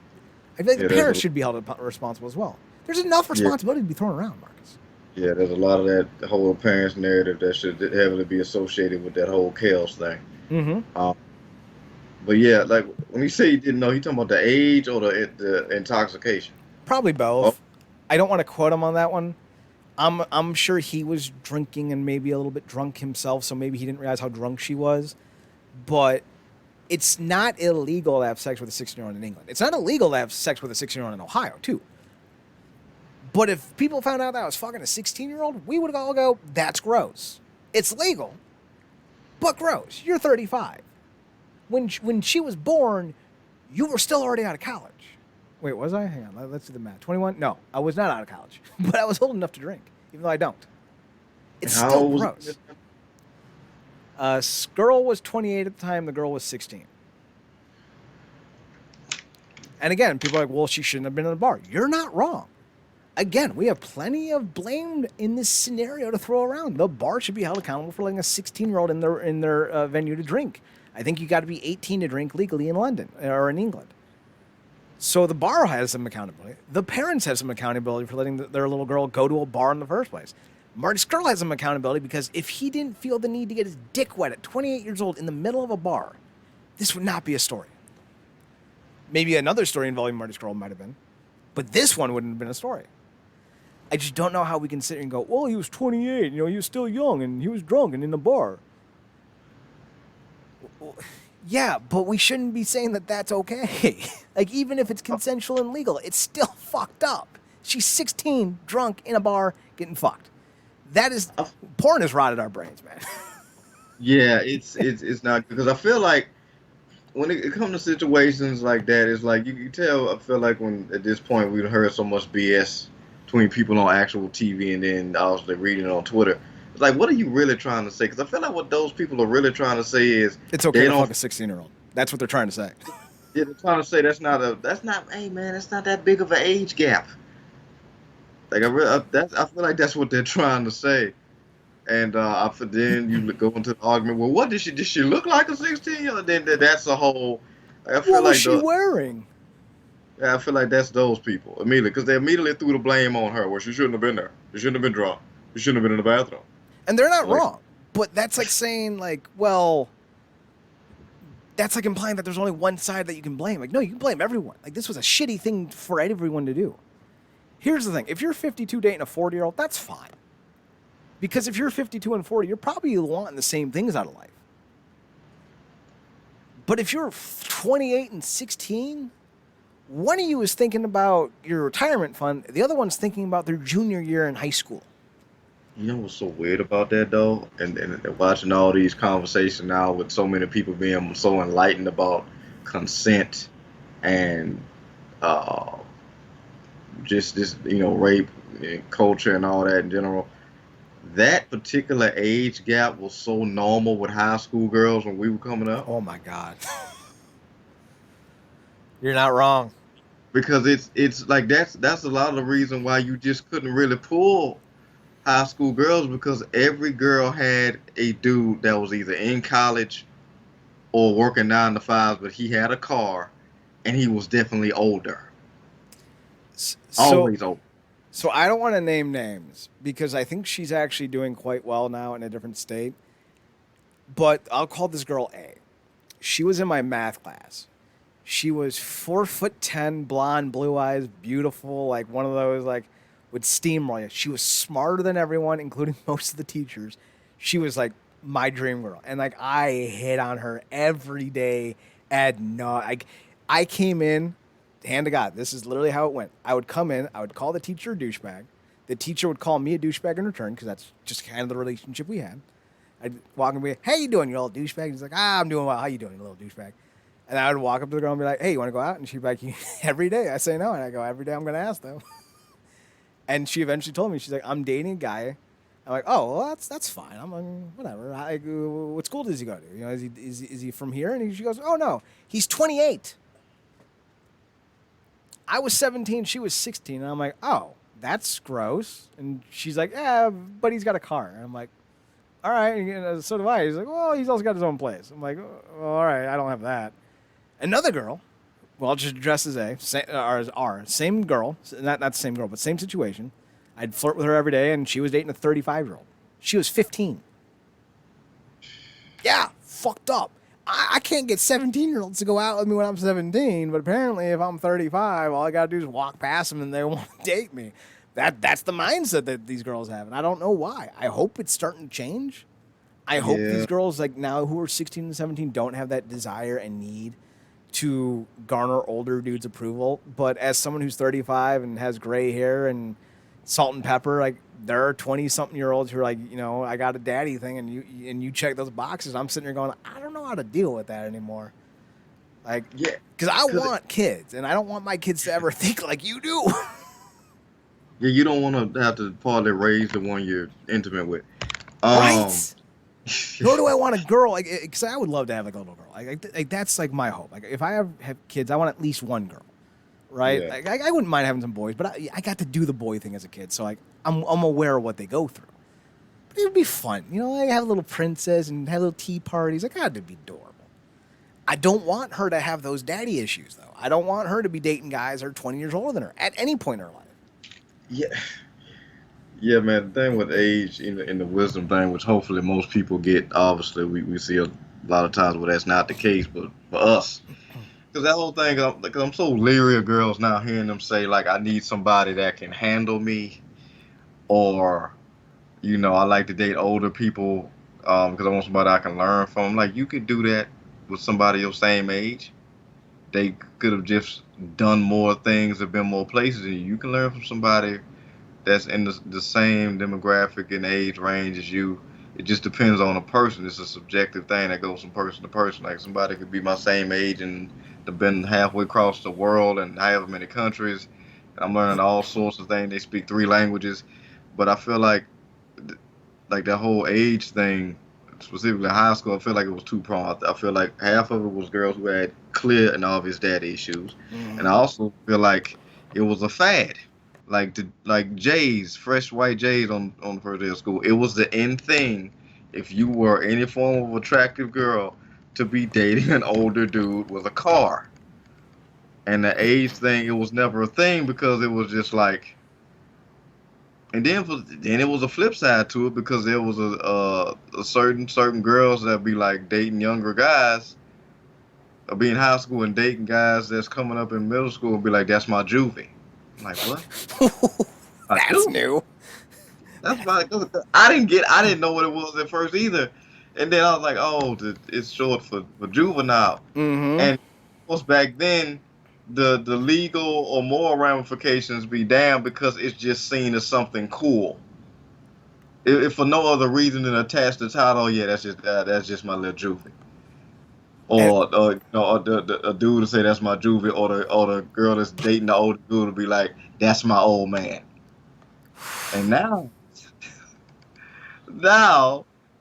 Speaker 1: I feel like the parents should be held responsible as well. There's enough responsibility to be thrown around, Marcus.
Speaker 2: Yeah, there's a lot of that whole parents narrative that should heavily be associated with that whole chaos thing.
Speaker 1: Mm-hmm.
Speaker 2: But yeah, like when you say you didn't know, you talking about the age or the intoxication?
Speaker 1: Probably both.
Speaker 2: Oh.
Speaker 1: I don't want to quote him on that one. I'm sure he was drinking and maybe a little bit drunk himself, so maybe he didn't realize how drunk she was. But it's not illegal to have sex with a 16-year-old in England. It's not illegal to have sex with a 16-year-old in Ohio, too. But if people found out that I was fucking a 16-year-old, we would all go, that's gross. It's legal, but gross. You're 35. When she was born, you were still already out of college. Wait, was I? Hang on, let's do the math. 21? No, I was not out of college. But I was old enough to drink, even though I don't. It's still gross. Scurll was 28 at the time. The girl was 16. And again, people are like, well, she shouldn't have been in the bar. You're not wrong. Again, we have plenty of blame in this scenario to throw around. The bar should be held accountable for letting a 16-year-old in their venue to drink. I think you got to be 18 to drink legally in London or in England. So the bar has some accountability. The parents have some accountability for letting their little girl go to a bar in the first place. Marty Scurll has some accountability because if he didn't feel the need to get his dick wet at 28 years old in the middle of a bar, this would not be a story. Maybe another story involving Marty Scurll might have been, but this one wouldn't have been a story. I just don't know how we can sit here and go, well, he was 28, he was still young and he was drunk and in the bar. Well, yeah, but we shouldn't be saying that that's okay. Like, even if it's consensual and legal, it's still fucked up. She's 16, drunk, in a bar, getting fucked. That is, porn has rotted our brains, man.
Speaker 2: Yeah, it's not, because I feel like when it comes to situations like that, it's like you can tell. I feel like when at this point we've heard so much BS between people on actual TV and then also reading it on Twitter. It's like, what are you really trying to say? Because I feel like what those people are really trying to say is
Speaker 1: It's okay
Speaker 2: they
Speaker 1: to
Speaker 2: don't.
Speaker 1: fuck a 16-year-old. That's what they're trying to say.
Speaker 2: Yeah, they're trying to say that's not. Hey man, that's not that big of an age gap. Like I feel like that's what they're trying to say. And then you go into the argument. Well, what did she look like a 16-year-old? Then that's a whole. I feel
Speaker 1: What was
Speaker 2: like
Speaker 1: she
Speaker 2: the
Speaker 1: wearing?
Speaker 2: Yeah, I feel like that's those people immediately because they immediately threw the blame on her. Well, she shouldn't have been there. She shouldn't have been drunk. She shouldn't have been in the bathroom.
Speaker 1: And they're not
Speaker 2: Like,
Speaker 1: wrong. But that's like saying, like, well, that's like implying that there's only one side that you can blame. Like, no, you can blame everyone. Like, this was a shitty thing for everyone to do. Here's the thing: if you're 52 dating a 40-year-old, that's fine. Because if you're 52 and 40, you're probably wanting the same things out of life. But if you're 28 and 16, one of you is thinking about your retirement fund, the other one's thinking about their junior year in high school.
Speaker 2: you know what's so weird about that though? And watching all these conversations now with so many people being so enlightened about consent and uh, just this, rape and culture and all that in general. That particular age gap was so normal with high school girls when we were coming up.
Speaker 1: Oh my God. You're not wrong.
Speaker 2: Because it's like that's a lot of the reason why you just couldn't really pull high school girls because every girl had a dude that was either in college or working 9 to 5s, but he had a car and he was definitely older,
Speaker 1: So,
Speaker 2: always older.
Speaker 1: so I don't want to name names because I think she's actually doing quite well now in a different state. But I'll call this girl A. She was in my math class. She was 4'10", blonde, blue eyes, beautiful, like one of those like would steamroll you. She was smarter than everyone, including most of the teachers. She was like my dream girl, and like I hit on her every day. I came in, hand to God. This is literally how it went. I would come in, I would call the teacher a douchebag. The teacher would call me a douchebag in return because that's just kind of the relationship we had. I'd walk and be, "How you doing, you little douchebag?" He's like, "I'm doing well. How you doing, you little douchebag?" And I would walk up to the girl and be like, "Hey, you want to go out?" And she'd be like, "Every day." I say no, and I go, "Every day I'm going to ask though." And she eventually told me, she's like, "I'm dating a guy." I'm like, "Oh, well, that's fine. I'm like, whatever. What school does he go to? You know, is he from here?" And she goes, "Oh no, he's 28." I was 17, she was 16, and I'm like, "Oh, that's gross." And she's like, "Yeah, but he's got a car." And I'm like, "All right, so do I." He's like, "Well, he's also got his own place." I'm like, "Oh, well, all right, I don't have that." Another girl, well, just dressed as same girl, not the same girl, but same situation. I'd flirt with her every day, and she was dating a 35-year-old. She was 15. Yeah, fucked up. I can't get 17-year-olds to go out with me when I'm 17, but apparently if I'm 35, all I gotta do is walk past them and they want to date me. That's the mindset that these girls have, and I don't know why. I hope it's starting to change. I hope these
Speaker 2: Yeah,
Speaker 1: girls like now who are 16 and 17 don't have that desire and need to garner older dudes' approval. But as someone who's 35 and has gray hair and salt and pepper, like there are 20-something-year-olds who are like, I got a daddy thing, and you check those boxes. I'm sitting here going, I don't know how to deal with that anymore. Like,
Speaker 2: yeah,
Speaker 1: because I
Speaker 2: cause
Speaker 1: want kids, and I don't want my kids to ever think like you do.
Speaker 2: yeah, you don't want to have to partly raise the one you're intimate with. Um,
Speaker 1: Right? Nor do I want a girl, like, because I would love to have like a little girl. Like that's like my hope. Like, if I have kids, I want at least one girl. Right?
Speaker 2: yeah,
Speaker 1: Like, I wouldn't mind having some boys, but I got to do the boy thing as a kid, so like I'm aware of what they go through. But it would be fun, Like have a little princess and have little tea parties. Like, God, it'd be adorable. I don't want her to have those daddy issues, though. I don't want her to be dating guys that are 20 years older than her at any point in her life.
Speaker 2: yeah, yeah, man. The thing with age in the wisdom thing, which hopefully most people get, obviously we see a lot of times where that's not the case, but for us. Because that whole thing, I'm so leery of girls now hearing them say, like, I need somebody that can handle me, or, I like to date older people because I want somebody I can learn from. Like, you could do that with somebody your same age. They could have just done more things, have been more places, and you can learn from somebody that's in the same demographic and age range as you. It just depends on a person. It's a subjective thing that goes from person to person. Like somebody could be my same age and have been halfway across the world and however many countries. And I'm learning all sorts of things. They speak three languages, but I feel like that whole age thing, specifically high school, I feel like it was two pronged. I feel like half of it was girls who had clear and obvious daddy issues, and I also feel like it was a fad, like J's, fresh white J's on the first day of school. It was the in thing if you were any form of attractive girl to be dating an older dude with a car. And the age thing, it was never a thing because it was just like. And then it was a flip side to it because there was a certain girls that be like dating younger guys or be in high school and dating guys that's coming up in middle school and be like, that's my juvie. I'm like, what? My
Speaker 1: That's
Speaker 2: juvie?
Speaker 1: new.
Speaker 2: That's my. I didn't know what it was at first either. And then I was like, oh, it's short for juvenile.
Speaker 1: Mm-hmm.
Speaker 2: And of course back then the legal or moral ramifications be damned because it's just seen as something cool. If for no other reason than attach the title, yeah, that's just my little juvie.
Speaker 1: And
Speaker 2: Or the a dude to say that's my juvie, or the girl that's dating the older dude to be like that's my old man. And now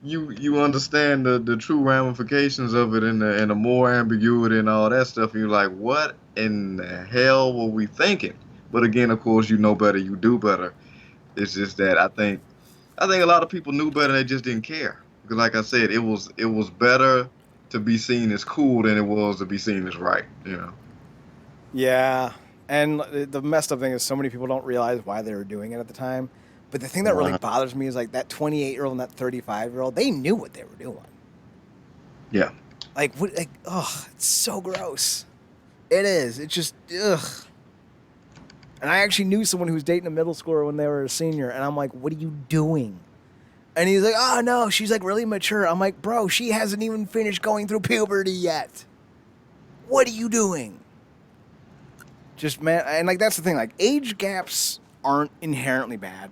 Speaker 2: you understand the true ramifications of it and the more ambiguity and all that stuff. And you're like, what in the hell were we thinking? But again, of course, you know better, you do better. It's just that I think a lot of people knew better. They just didn't care. Because, like I said, it was better to be seen as cool than it was to be seen as right. You know.
Speaker 1: yeah, and the messed up thing is so many people don't realize why they were doing it at the time. But the thing that really
Speaker 2: Uh,
Speaker 1: bothers me is like that 28-year-old and that 35-year-old, they knew what they were doing.
Speaker 2: yeah.
Speaker 1: Like, what? Like, oh, it's so gross. It is. It's just, ugh. And I actually knew someone who was dating a middle schooler when they were a senior, and I'm like, what are you doing? And he's like, oh no, she's like really mature. I'm like, bro, she hasn't even finished going through puberty yet. What are you doing? Just, man, and like that's the thing, like age gaps aren't inherently bad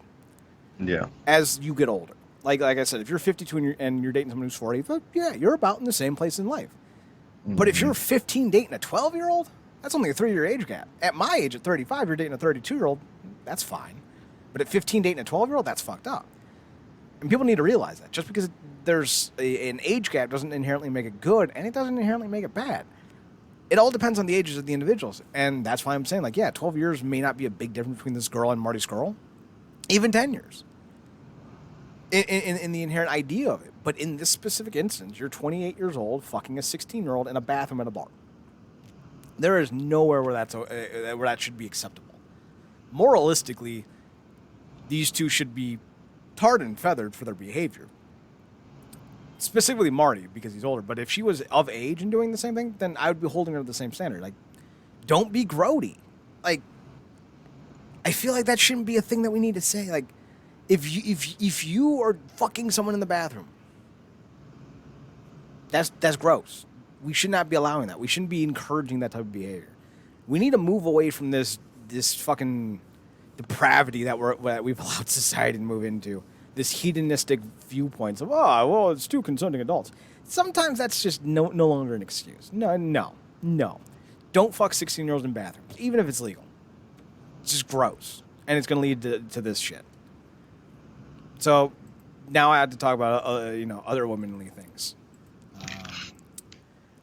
Speaker 2: Yeah.
Speaker 1: as you get older. Like I said, if you're 52 and you're dating someone who's 40, yeah, you're about in the same place in life. But if
Speaker 2: Hmm.
Speaker 1: you're 15 dating a 12-year-old, that's only a 3-year age gap. At my age, at 35, you're dating a 32-year-old, that's fine. But at 15 dating a 12-year-old, that's fucked up. And people need to realize that. Just because there's an age gap doesn't inherently make it good, and it doesn't inherently make it bad. It all depends on the ages of the individuals. And that's why I'm saying, like, yeah, 12 years may not be a big difference between this girl and Marty Skrull. Even 10 years. In the inherent idea of it. But in this specific instance, you're 28 years old, fucking a 16-year-old in a bathroom at a bar. There is nowhere where that should be acceptable. Moralistically, these two should be tarred and feathered for their behavior. Specifically Marty, because he's older. But if she was of age and doing the same thing, then I would be holding her to the same standard. Like, don't be grody. Like, I feel like that shouldn't be a thing that we need to say. Like, if you are fucking someone in the bathroom, that's gross. We should not be allowing that. We shouldn't be encouraging that type of behavior. We need to move away from this fucking depravity that we've allowed society to move into. This hedonistic viewpoints of, oh, well, it's two consenting adults. Sometimes that's just no longer an excuse. No. Don't fuck 16-year-olds in bathrooms, even if it's legal. It's just gross, and it's going to lead to this shit. So now I have to talk about other womanly things.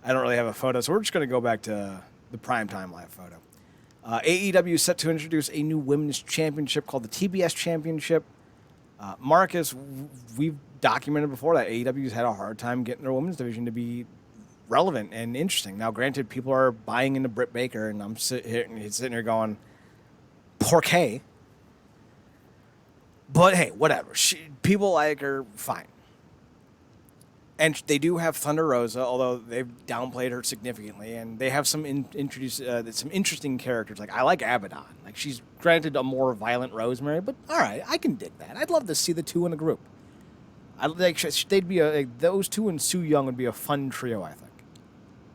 Speaker 1: I don't really have a photo, so we're just going to go back to the primetime live photo. AEW is set to introduce a new women's championship called the TBS Championship. Marcus, we've documented before that AEW's had a hard time getting their women's division to be relevant and interesting. Now, granted, people are buying into Britt Baker, and I'm sitting here going, "Porqué?" But hey, whatever. People like her, fine. And they do have Thunder Rosa, although they've downplayed her significantly, and they have some some interesting characters. Like I like Abaddon. Like she's granted a more violent Rosemary, but all right, I can dig that. I'd love to see the two in a group. They'd be those two and Su Yung would be a fun trio, I think,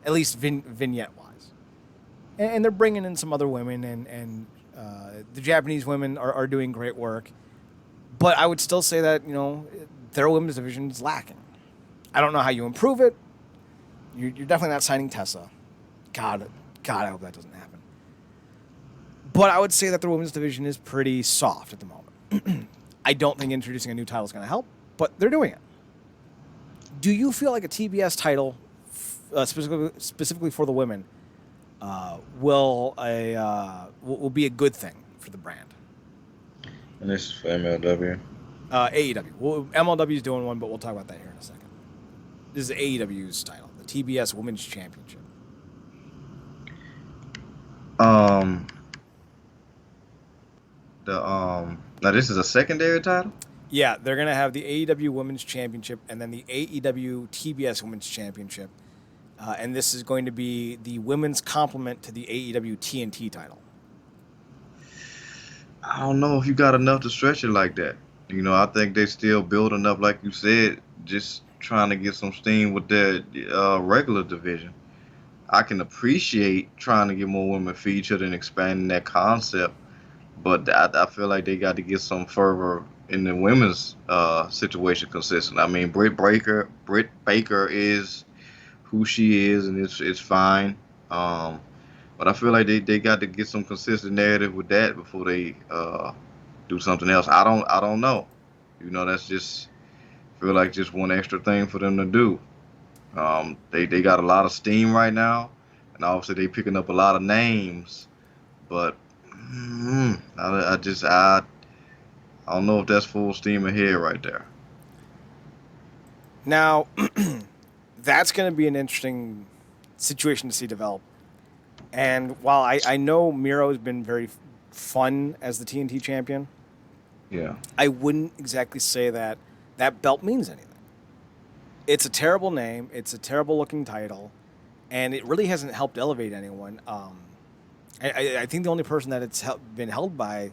Speaker 1: at least vignette wise. And they're bringing in some other women, and the Japanese women are doing great work. But I would still say that their women's division is lacking. I don't know how you improve it. You're definitely not signing Tessa. God, I hope that doesn't happen. But I would say that the women's division is pretty soft at the moment. I don't think introducing a new title is going to help, but they're doing it. Do you feel like a TBS title, specifically for the women, will be a good thing for the brand?
Speaker 2: And this is for MLW.
Speaker 1: AEW. Well, MLW is doing one, but we'll talk about that here in a second. This is AEW's title, the TBS Women's Championship.
Speaker 2: Now this is a secondary title?
Speaker 1: Yeah, they're going to have the AEW Women's Championship and then the AEW TBS Women's Championship. And this is going to be the women's complement to the AEW TNT title.
Speaker 2: I don't know if you got enough to stretch it like that. You know, I think they still building up, like you said, just trying to get some steam with their regular division. I can appreciate trying to get more women featured and expanding that concept, but I feel like they got to get some further in the women's situation consistent. I mean, Britt Baker is who she is, and it's fine. But I feel like they got to get some consistent narrative with that before they do something else. I don't know. You know, that's just feel like just one extra thing for them to do. They got a lot of steam right now, and obviously they picking up a lot of names, but I don't know if that's full steam ahead right there.
Speaker 1: Now, that's going to be an interesting situation to see develop. And while I know Miro's been very fun as the TNT champion,
Speaker 2: Yeah.
Speaker 1: I wouldn't exactly say that belt means anything. It's a terrible name. It's a terrible looking title, and it really hasn't helped elevate anyone. I think the only person that it's been held by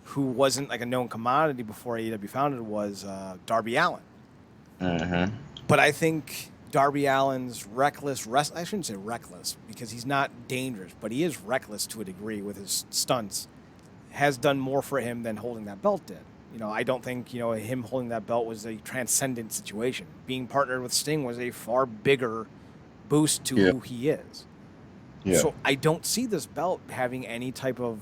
Speaker 1: who wasn't like a known commodity before AEW founded was Darby Allin.
Speaker 2: Mm-hmm.
Speaker 1: But I think Darby Allin's reckless I shouldn't say reckless because he's not dangerous, but he is reckless to a degree with his stunts, has done more for him than holding that belt did. You know, I don't think, him holding that belt was a transcendent situation. Being partnered with Sting was a far bigger boost to who he is.
Speaker 2: Yeah.
Speaker 1: So I don't see this belt having any type of,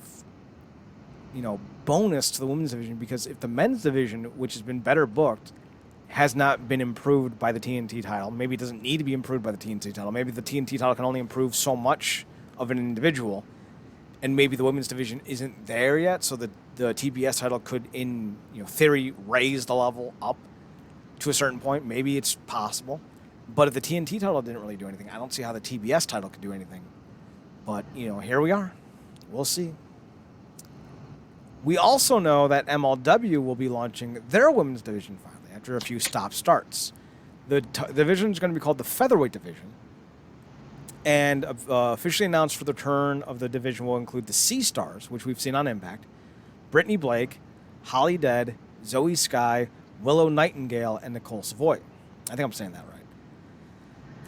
Speaker 1: bonus to the women's division, because if the men's division, which has been better booked, has not been improved by the TNT title, maybe it doesn't need to be improved by the TNT title. Maybe the TNT title can only improve so much of an individual, and maybe the women's division isn't there yet, so the TBS title could, in theory, raise the level up to a certain point. Maybe it's possible. But if the TNT title didn't really do anything, I don't see how the TBS title could do anything. But, here we are. We'll see. We also know that MLW will be launching their women's division finally after a few stop-starts. The division is going to be called the Featherweight Division. And officially announced for the turn of the division will include the Sea Stars, which we've seen on Impact, Brittany Blake, Holly Dead, Zoe Sky, Willow Nightingale, and Nicole Savoy. I think I'm saying that right.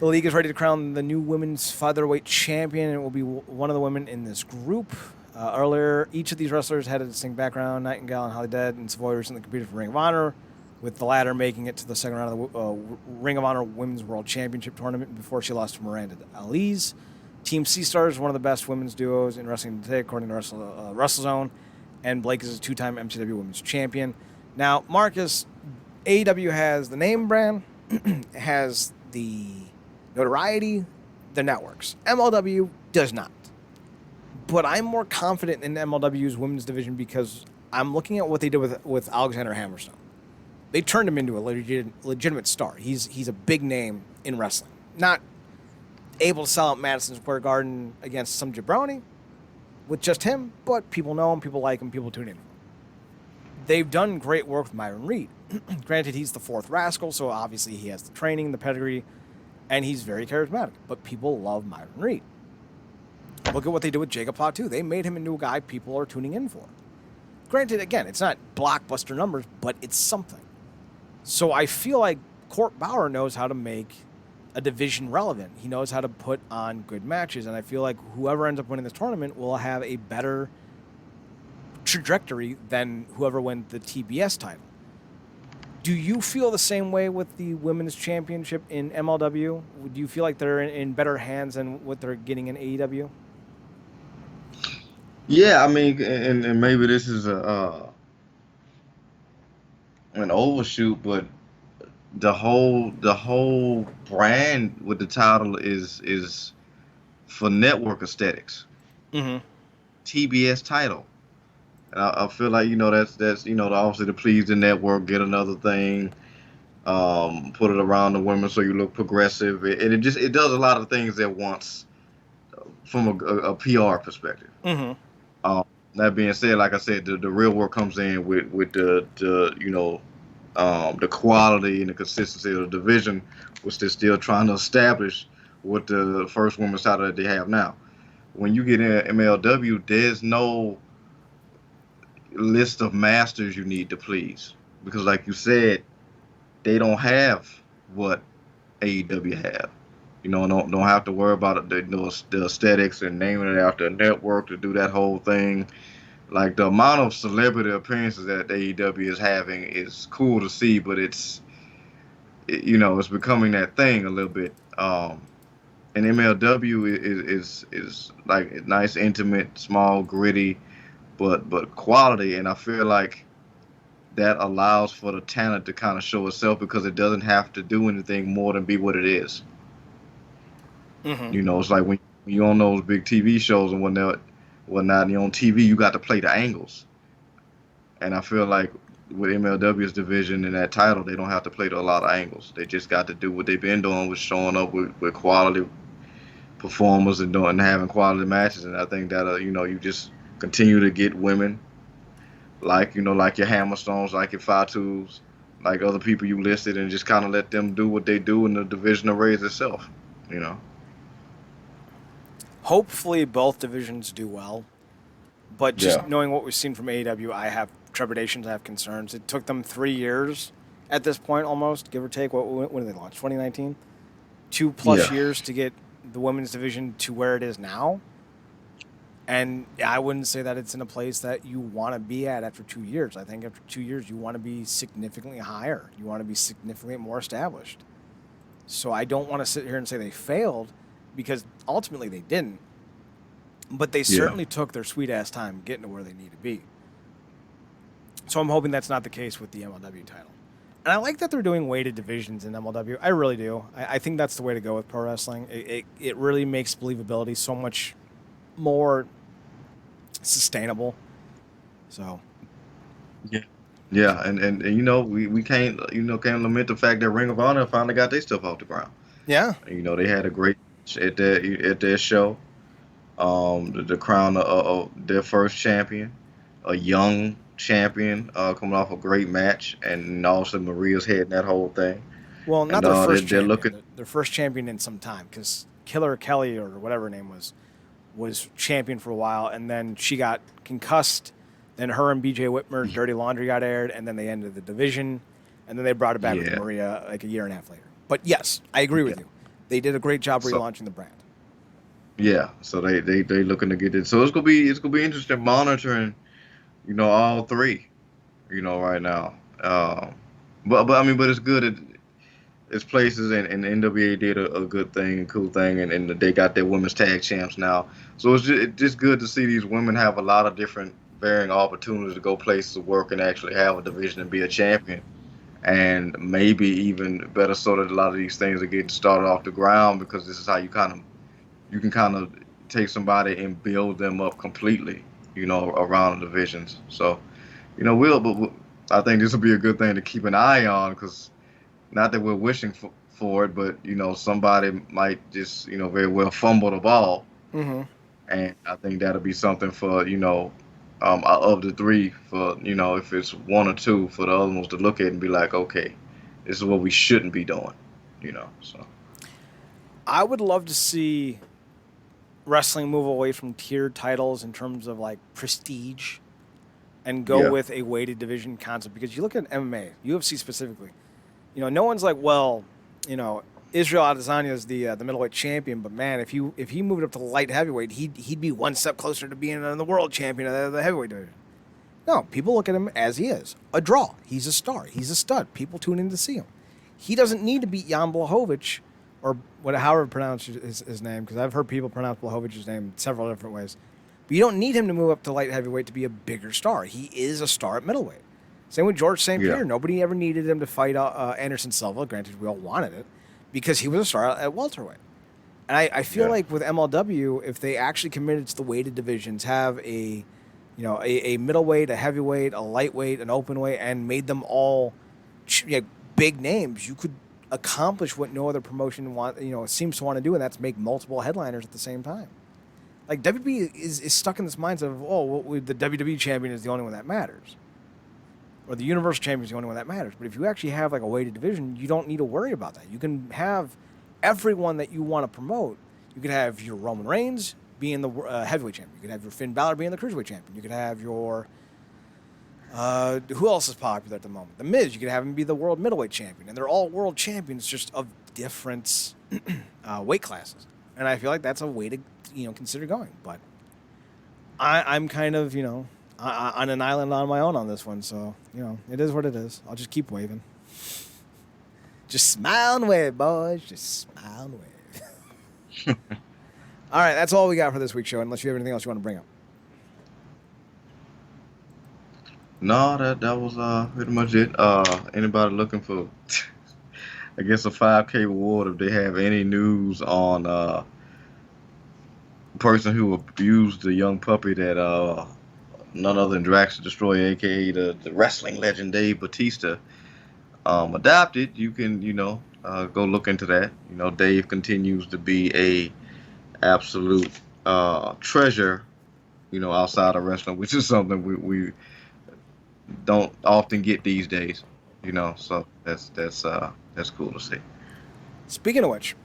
Speaker 1: The league is ready to crown the new women's featherweight champion, and it will be one of the women in this group. Earlier, each of these wrestlers had a distinct background. Nightingale and Holly Dead and Savoy recently competed for Ring of Honor, with the latter making it to the second round of the Ring of Honor Women's World Championship tournament before she lost to Miranda Alize. Team Sea Stars is one of the best women's duos in wrestling today, according to WrestleZone, and Blake is a two-time MTW Women's Champion. Now, Marcus, AEW has the name brand, has the notoriety, the networks. MLW does not. But I'm more confident in MLW's women's division because I'm looking at what they did with Alexander Hammerstone. They turned him into a legitimate star. He's a big name in wrestling. Not able to sell out Madison Square Garden against some jabroni with just him, but people know him, people like him, people tune in. They've done great work with Myron Reed. Granted, he's the fourth rascal, so obviously he has the training, the pedigree, and he's very charismatic. But people love Myron Reed. Look at what they did with Jacob Fatu. They made him into a guy people are tuning in for. Granted, again, it's not blockbuster numbers, but it's something. So I feel like Court Bauer knows how to make a division relevant. He knows how to put on good matches, and I feel like whoever ends up winning this tournament will have a better trajectory than whoever wins the TBS title. Do you feel the same way with the women's championship in MLW? Do you feel like they're in better hands than what they're getting in AEW?
Speaker 2: Yeah, I mean, and maybe this is a an overshoot, but the whole brand with the title is for network aesthetics.
Speaker 1: Mm-hmm.
Speaker 2: TBS title. And I feel like that's obviously to please the network, get another thing, put it around the women so you look progressive, and it does a lot of things at once from a PR perspective.
Speaker 1: Mm-hmm.
Speaker 2: Um, that being said, like I said, the real work comes in with the quality and the consistency of the division, which they're still trying to establish with the first women's title that they have now. When you get in MLW, there's no list of masters you need to please because, like you said, they don't have what AEW have. Don't have to worry about the aesthetics and naming it after a network to do that whole thing. Like the amount of celebrity appearances that AEW is having is cool to see, but it's becoming that thing a little bit. And MLW is like nice, intimate, small, gritty, but quality. And I feel like that allows for the talent to kind of show itself because it doesn't have to do anything more than be what it is.
Speaker 1: Mm-hmm.
Speaker 2: It's like when you're on those big TV shows and whatnot, and you're on TV, you got to play the angles. And I feel like with MLW's division and that title, they don't have to play to a lot of angles. They just got to do what they've been doing, with showing up with quality performers and having quality matches. And I think that you just continue to get women like your Hammerstones, like your Fatus, like other people you listed, and just kind of let them do what they do, and the division will raise itself. You know.
Speaker 1: Hopefully, both divisions do well. But just
Speaker 2: Yeah.
Speaker 1: knowing what we've seen from AEW, I have trepidations, I have concerns. It took them 3 years at this point, almost, give or take. When did they launch? 2019? 2+
Speaker 2: Yeah.
Speaker 1: years to get the women's division to where it is now. And I wouldn't say that it's in a place that you want to be at after 2 years. I think after 2 years, you want to be significantly higher. You want to be significantly more established. So I don't want to sit here and say they failed, because ultimately they didn't. But they
Speaker 2: Yeah.
Speaker 1: certainly took their sweet ass time getting to where they need to be. So I'm hoping that's not the case with the MLW title. And I like that they're doing weighted divisions in MLW. I really do. I think that's the way to go with pro wrestling. It really makes believability so much more sustainable. So
Speaker 2: Yeah. Yeah, and we can't lament the fact that Ring of Honor finally got their stuff off the ground.
Speaker 1: yeah.
Speaker 2: They had a great at their show. The crown of their first champion, a young champion, coming off a great match, and also Maria's heading that whole thing.
Speaker 1: Well, not
Speaker 2: And
Speaker 1: their
Speaker 2: they're
Speaker 1: first
Speaker 2: they're
Speaker 1: champion.
Speaker 2: looking.
Speaker 1: Their first champion in some time, because Killer Kelly, or whatever her name was champion for a while, and then she got concussed. Then her and BJ Whitmer, Dirty Laundry, got aired, and then they ended the division, and then they brought it back with
Speaker 2: Yeah.
Speaker 1: Maria like a year and a half later. But yes, I agree
Speaker 2: Yeah.
Speaker 1: with you. They did a great job
Speaker 2: So
Speaker 1: relaunching the brand.
Speaker 2: yeah, so they looking to get it. So it's gonna be interesting monitoring, all three, right now. But I mean, but it's good. It's places, and NWA did a good thing, and cool thing, and they got their women's tag champs now. So it's just good to see these women have a lot of different varying opportunities to go places to work and actually have a division and be a champion. And maybe even better so that a lot of these things are getting started off the ground, because this is how you can kind of take somebody and build them up completely, around the divisions. So, I think this will be a good thing to keep an eye on, because not that we're wishing for it, but somebody might just very well fumble the ball,
Speaker 1: Mm-hmm.
Speaker 2: and I think that'll be something for of the three, for if it's one or two, for the other ones to look at and be like, okay, this is what we shouldn't be doing, so
Speaker 1: I would love to see wrestling move away from tiered titles in terms of like prestige, and go
Speaker 2: yeah,
Speaker 1: with a weighted division concept, because you look at MMA, UFC specifically. No one's like, well, Israel Adesanya is the middleweight champion, but man, if he moved up to light heavyweight, he'd be one step closer to being the world champion of the heavyweight division. No, people look at him as he is. A draw. He's a star. He's a stud. People tune in to see him. He doesn't need to beat Jan Blachowicz, or however pronounce his name, because I've heard people pronounce Blachowicz' name several different ways. But you don't need him to move up to light heavyweight to be a bigger star. He is a star at middleweight. Same with George St. Pierre. Nobody ever needed him to fight Anderson Silva. Granted, we all wanted it, because he was a star at welterweight. And I feel like with MLW, if they actually committed to the weighted divisions, have a middleweight, a heavyweight, a lightweight, an openweight, and made them all big names, you could accomplish what no other promotion seems to want to do, and that's make multiple headliners at the same time. Like, WWE is stuck in this mindset of, the WWE champion is the only one that matters, or the Universal champion is the only one that matters. But if you actually have like a weighted division, you don't need to worry about that. You can have everyone that you want to promote. You could have your Roman Reigns being the heavyweight champion. You could have your Finn Balor being the cruiserweight champion. You could have your who else is popular at the moment? The Miz. You could have him be the world middleweight champion, and they're all world champions, just of different weight classes. And I feel like that's a way to consider going. But I'm kind of on an island on my own on this one, so it is what it is. I'll just keep waving. Just smile and wave, boys. Just smile and wave. All right, that's all we got for this week's show, unless you have anything else you want to bring up.
Speaker 2: No, that was pretty much it. Anybody looking for, I guess, a 5K reward if they have any news on the person who abused the young puppy that none other than Drax the Destroyer, aka the wrestling legend Dave Batista, adopted, you can go look into that. Dave continues to be a absolute treasure, outside of wrestling, which is something we don't often get these days, so that's cool to see.
Speaker 1: Speaking of which,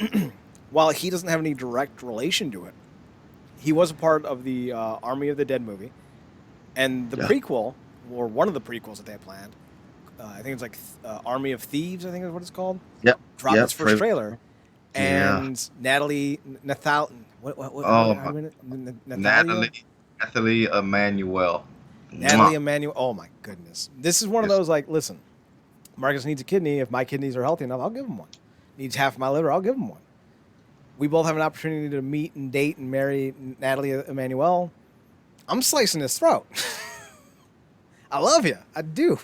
Speaker 1: while he doesn't have any direct relation to it, he was a part of the Army of the Dead movie, and the prequel, or one of the prequels that they had planned, I think it's like Army of Thieves, I think is what it's called.
Speaker 2: Yep.
Speaker 1: Dropped its first trailer, and Natalie
Speaker 2: Emmanuel.
Speaker 1: Natalie Emmanuel. Oh my goodness, this is one of those like, listen, Marcus needs a kidney. If my kidneys are healthy enough, I'll give him one. Needs half my liver, I'll give him one. We both have an opportunity to meet and date and marry Natalie Emmanuel. I'm slicing his throat. I love you, I do,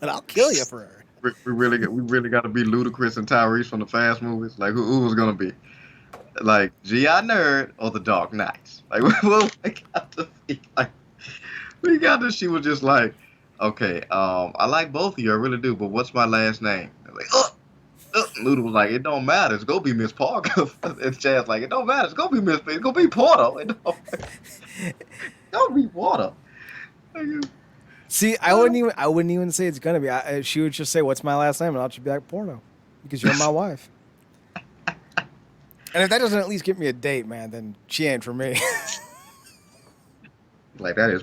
Speaker 1: but I'll kill you for her.
Speaker 2: We really got to be Ludacris and Tyrese from the Fast movies. Like, who was gonna be? Like, G.I. Nerd or the Dark Knights? Like, well, we got to be like, she was just like, okay, I like both of you, I really do, but what's my last name? Like, Luda was like, it don't matter, it's gonna be Miss Parker. And Chad's like, it don't matter, it's gonna be Miss, it's gonna be Porter. It don't be Porter.
Speaker 1: See, I wouldn't even say it's gonna be. She would just say, "What's my last name?" and I'll just be like, "Porno," because you're my wife. And if that doesn't at least get me a date, man, then she ain't for me.
Speaker 2: Like, that is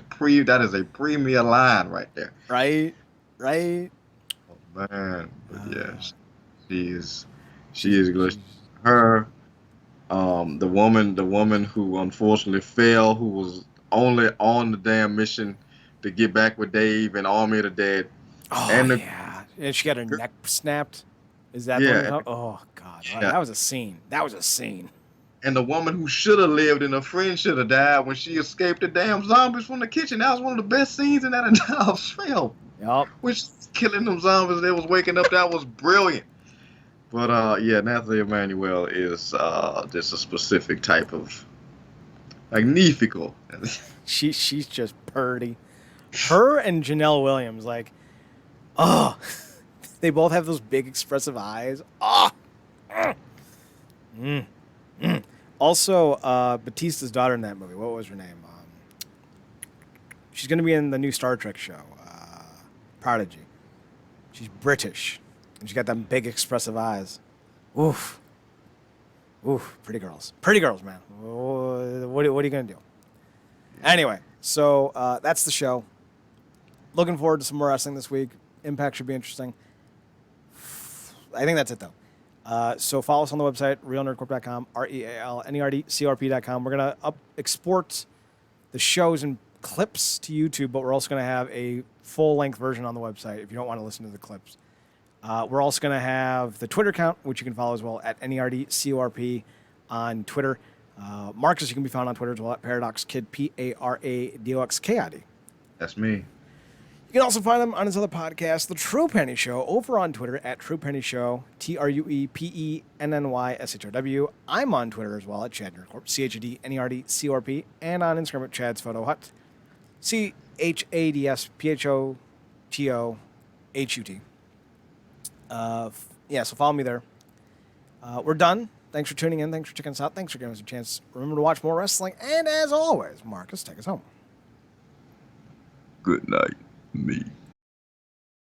Speaker 2: a premier line right there.
Speaker 1: Right.
Speaker 2: Oh man, but yeah, she is good. Her, the woman who unfortunately fell, who was only on the damn mission to get back with Dave and Army of the Dead.
Speaker 1: Oh, and she got her neck snapped. Is that the one? Oh God, that was a scene.
Speaker 2: And the woman who should have lived and her friend should have died when she escaped the damn zombies from the kitchen. That was one of the best scenes in that entire film.
Speaker 1: Yup.
Speaker 2: Which, killing them zombies, they was waking up. That was brilliant. But Natalie Emmanuel is just a specific type of magnifico.
Speaker 1: She's just purty. Her and Janelle Williams, like, they both have those big expressive eyes. Also, Batista's daughter in that movie, what was her name? She's going to be in the new Star Trek show, Prodigy. She's British, and she got them big expressive eyes. Oof, pretty girls, man. What are you going to do? Anyway, so that's the show. Looking forward to some more wrestling this week. Impact should be interesting. I think that's it, though. So follow us on the website, realnerdcorp.com, REALNERDCRP.com. We're going to export the shows and clips to YouTube, but we're also going to have a full-length version on the website if you don't want to listen to the clips. We're also going to have the Twitter account, which you can follow as well at NERDCORP on Twitter. Marcus, you can be found on Twitter as well at ParadoxKid, PARADOXKID.
Speaker 2: That's me.
Speaker 1: You can also find him on his other podcast, The True Penny Show, over on Twitter at True Penny Show, TruePennyShow. I'm on Twitter as well at Chad Nerdcorp, CHADNERDCORP, and on Instagram at Chad's Photo Hut, CHADSPHOTOHUT. So follow me there. We're done. Thanks for tuning in. Thanks for checking us out. Thanks for giving us a chance. Remember to watch more wrestling. And as always, Marcus, take us home.
Speaker 3: Good night, me.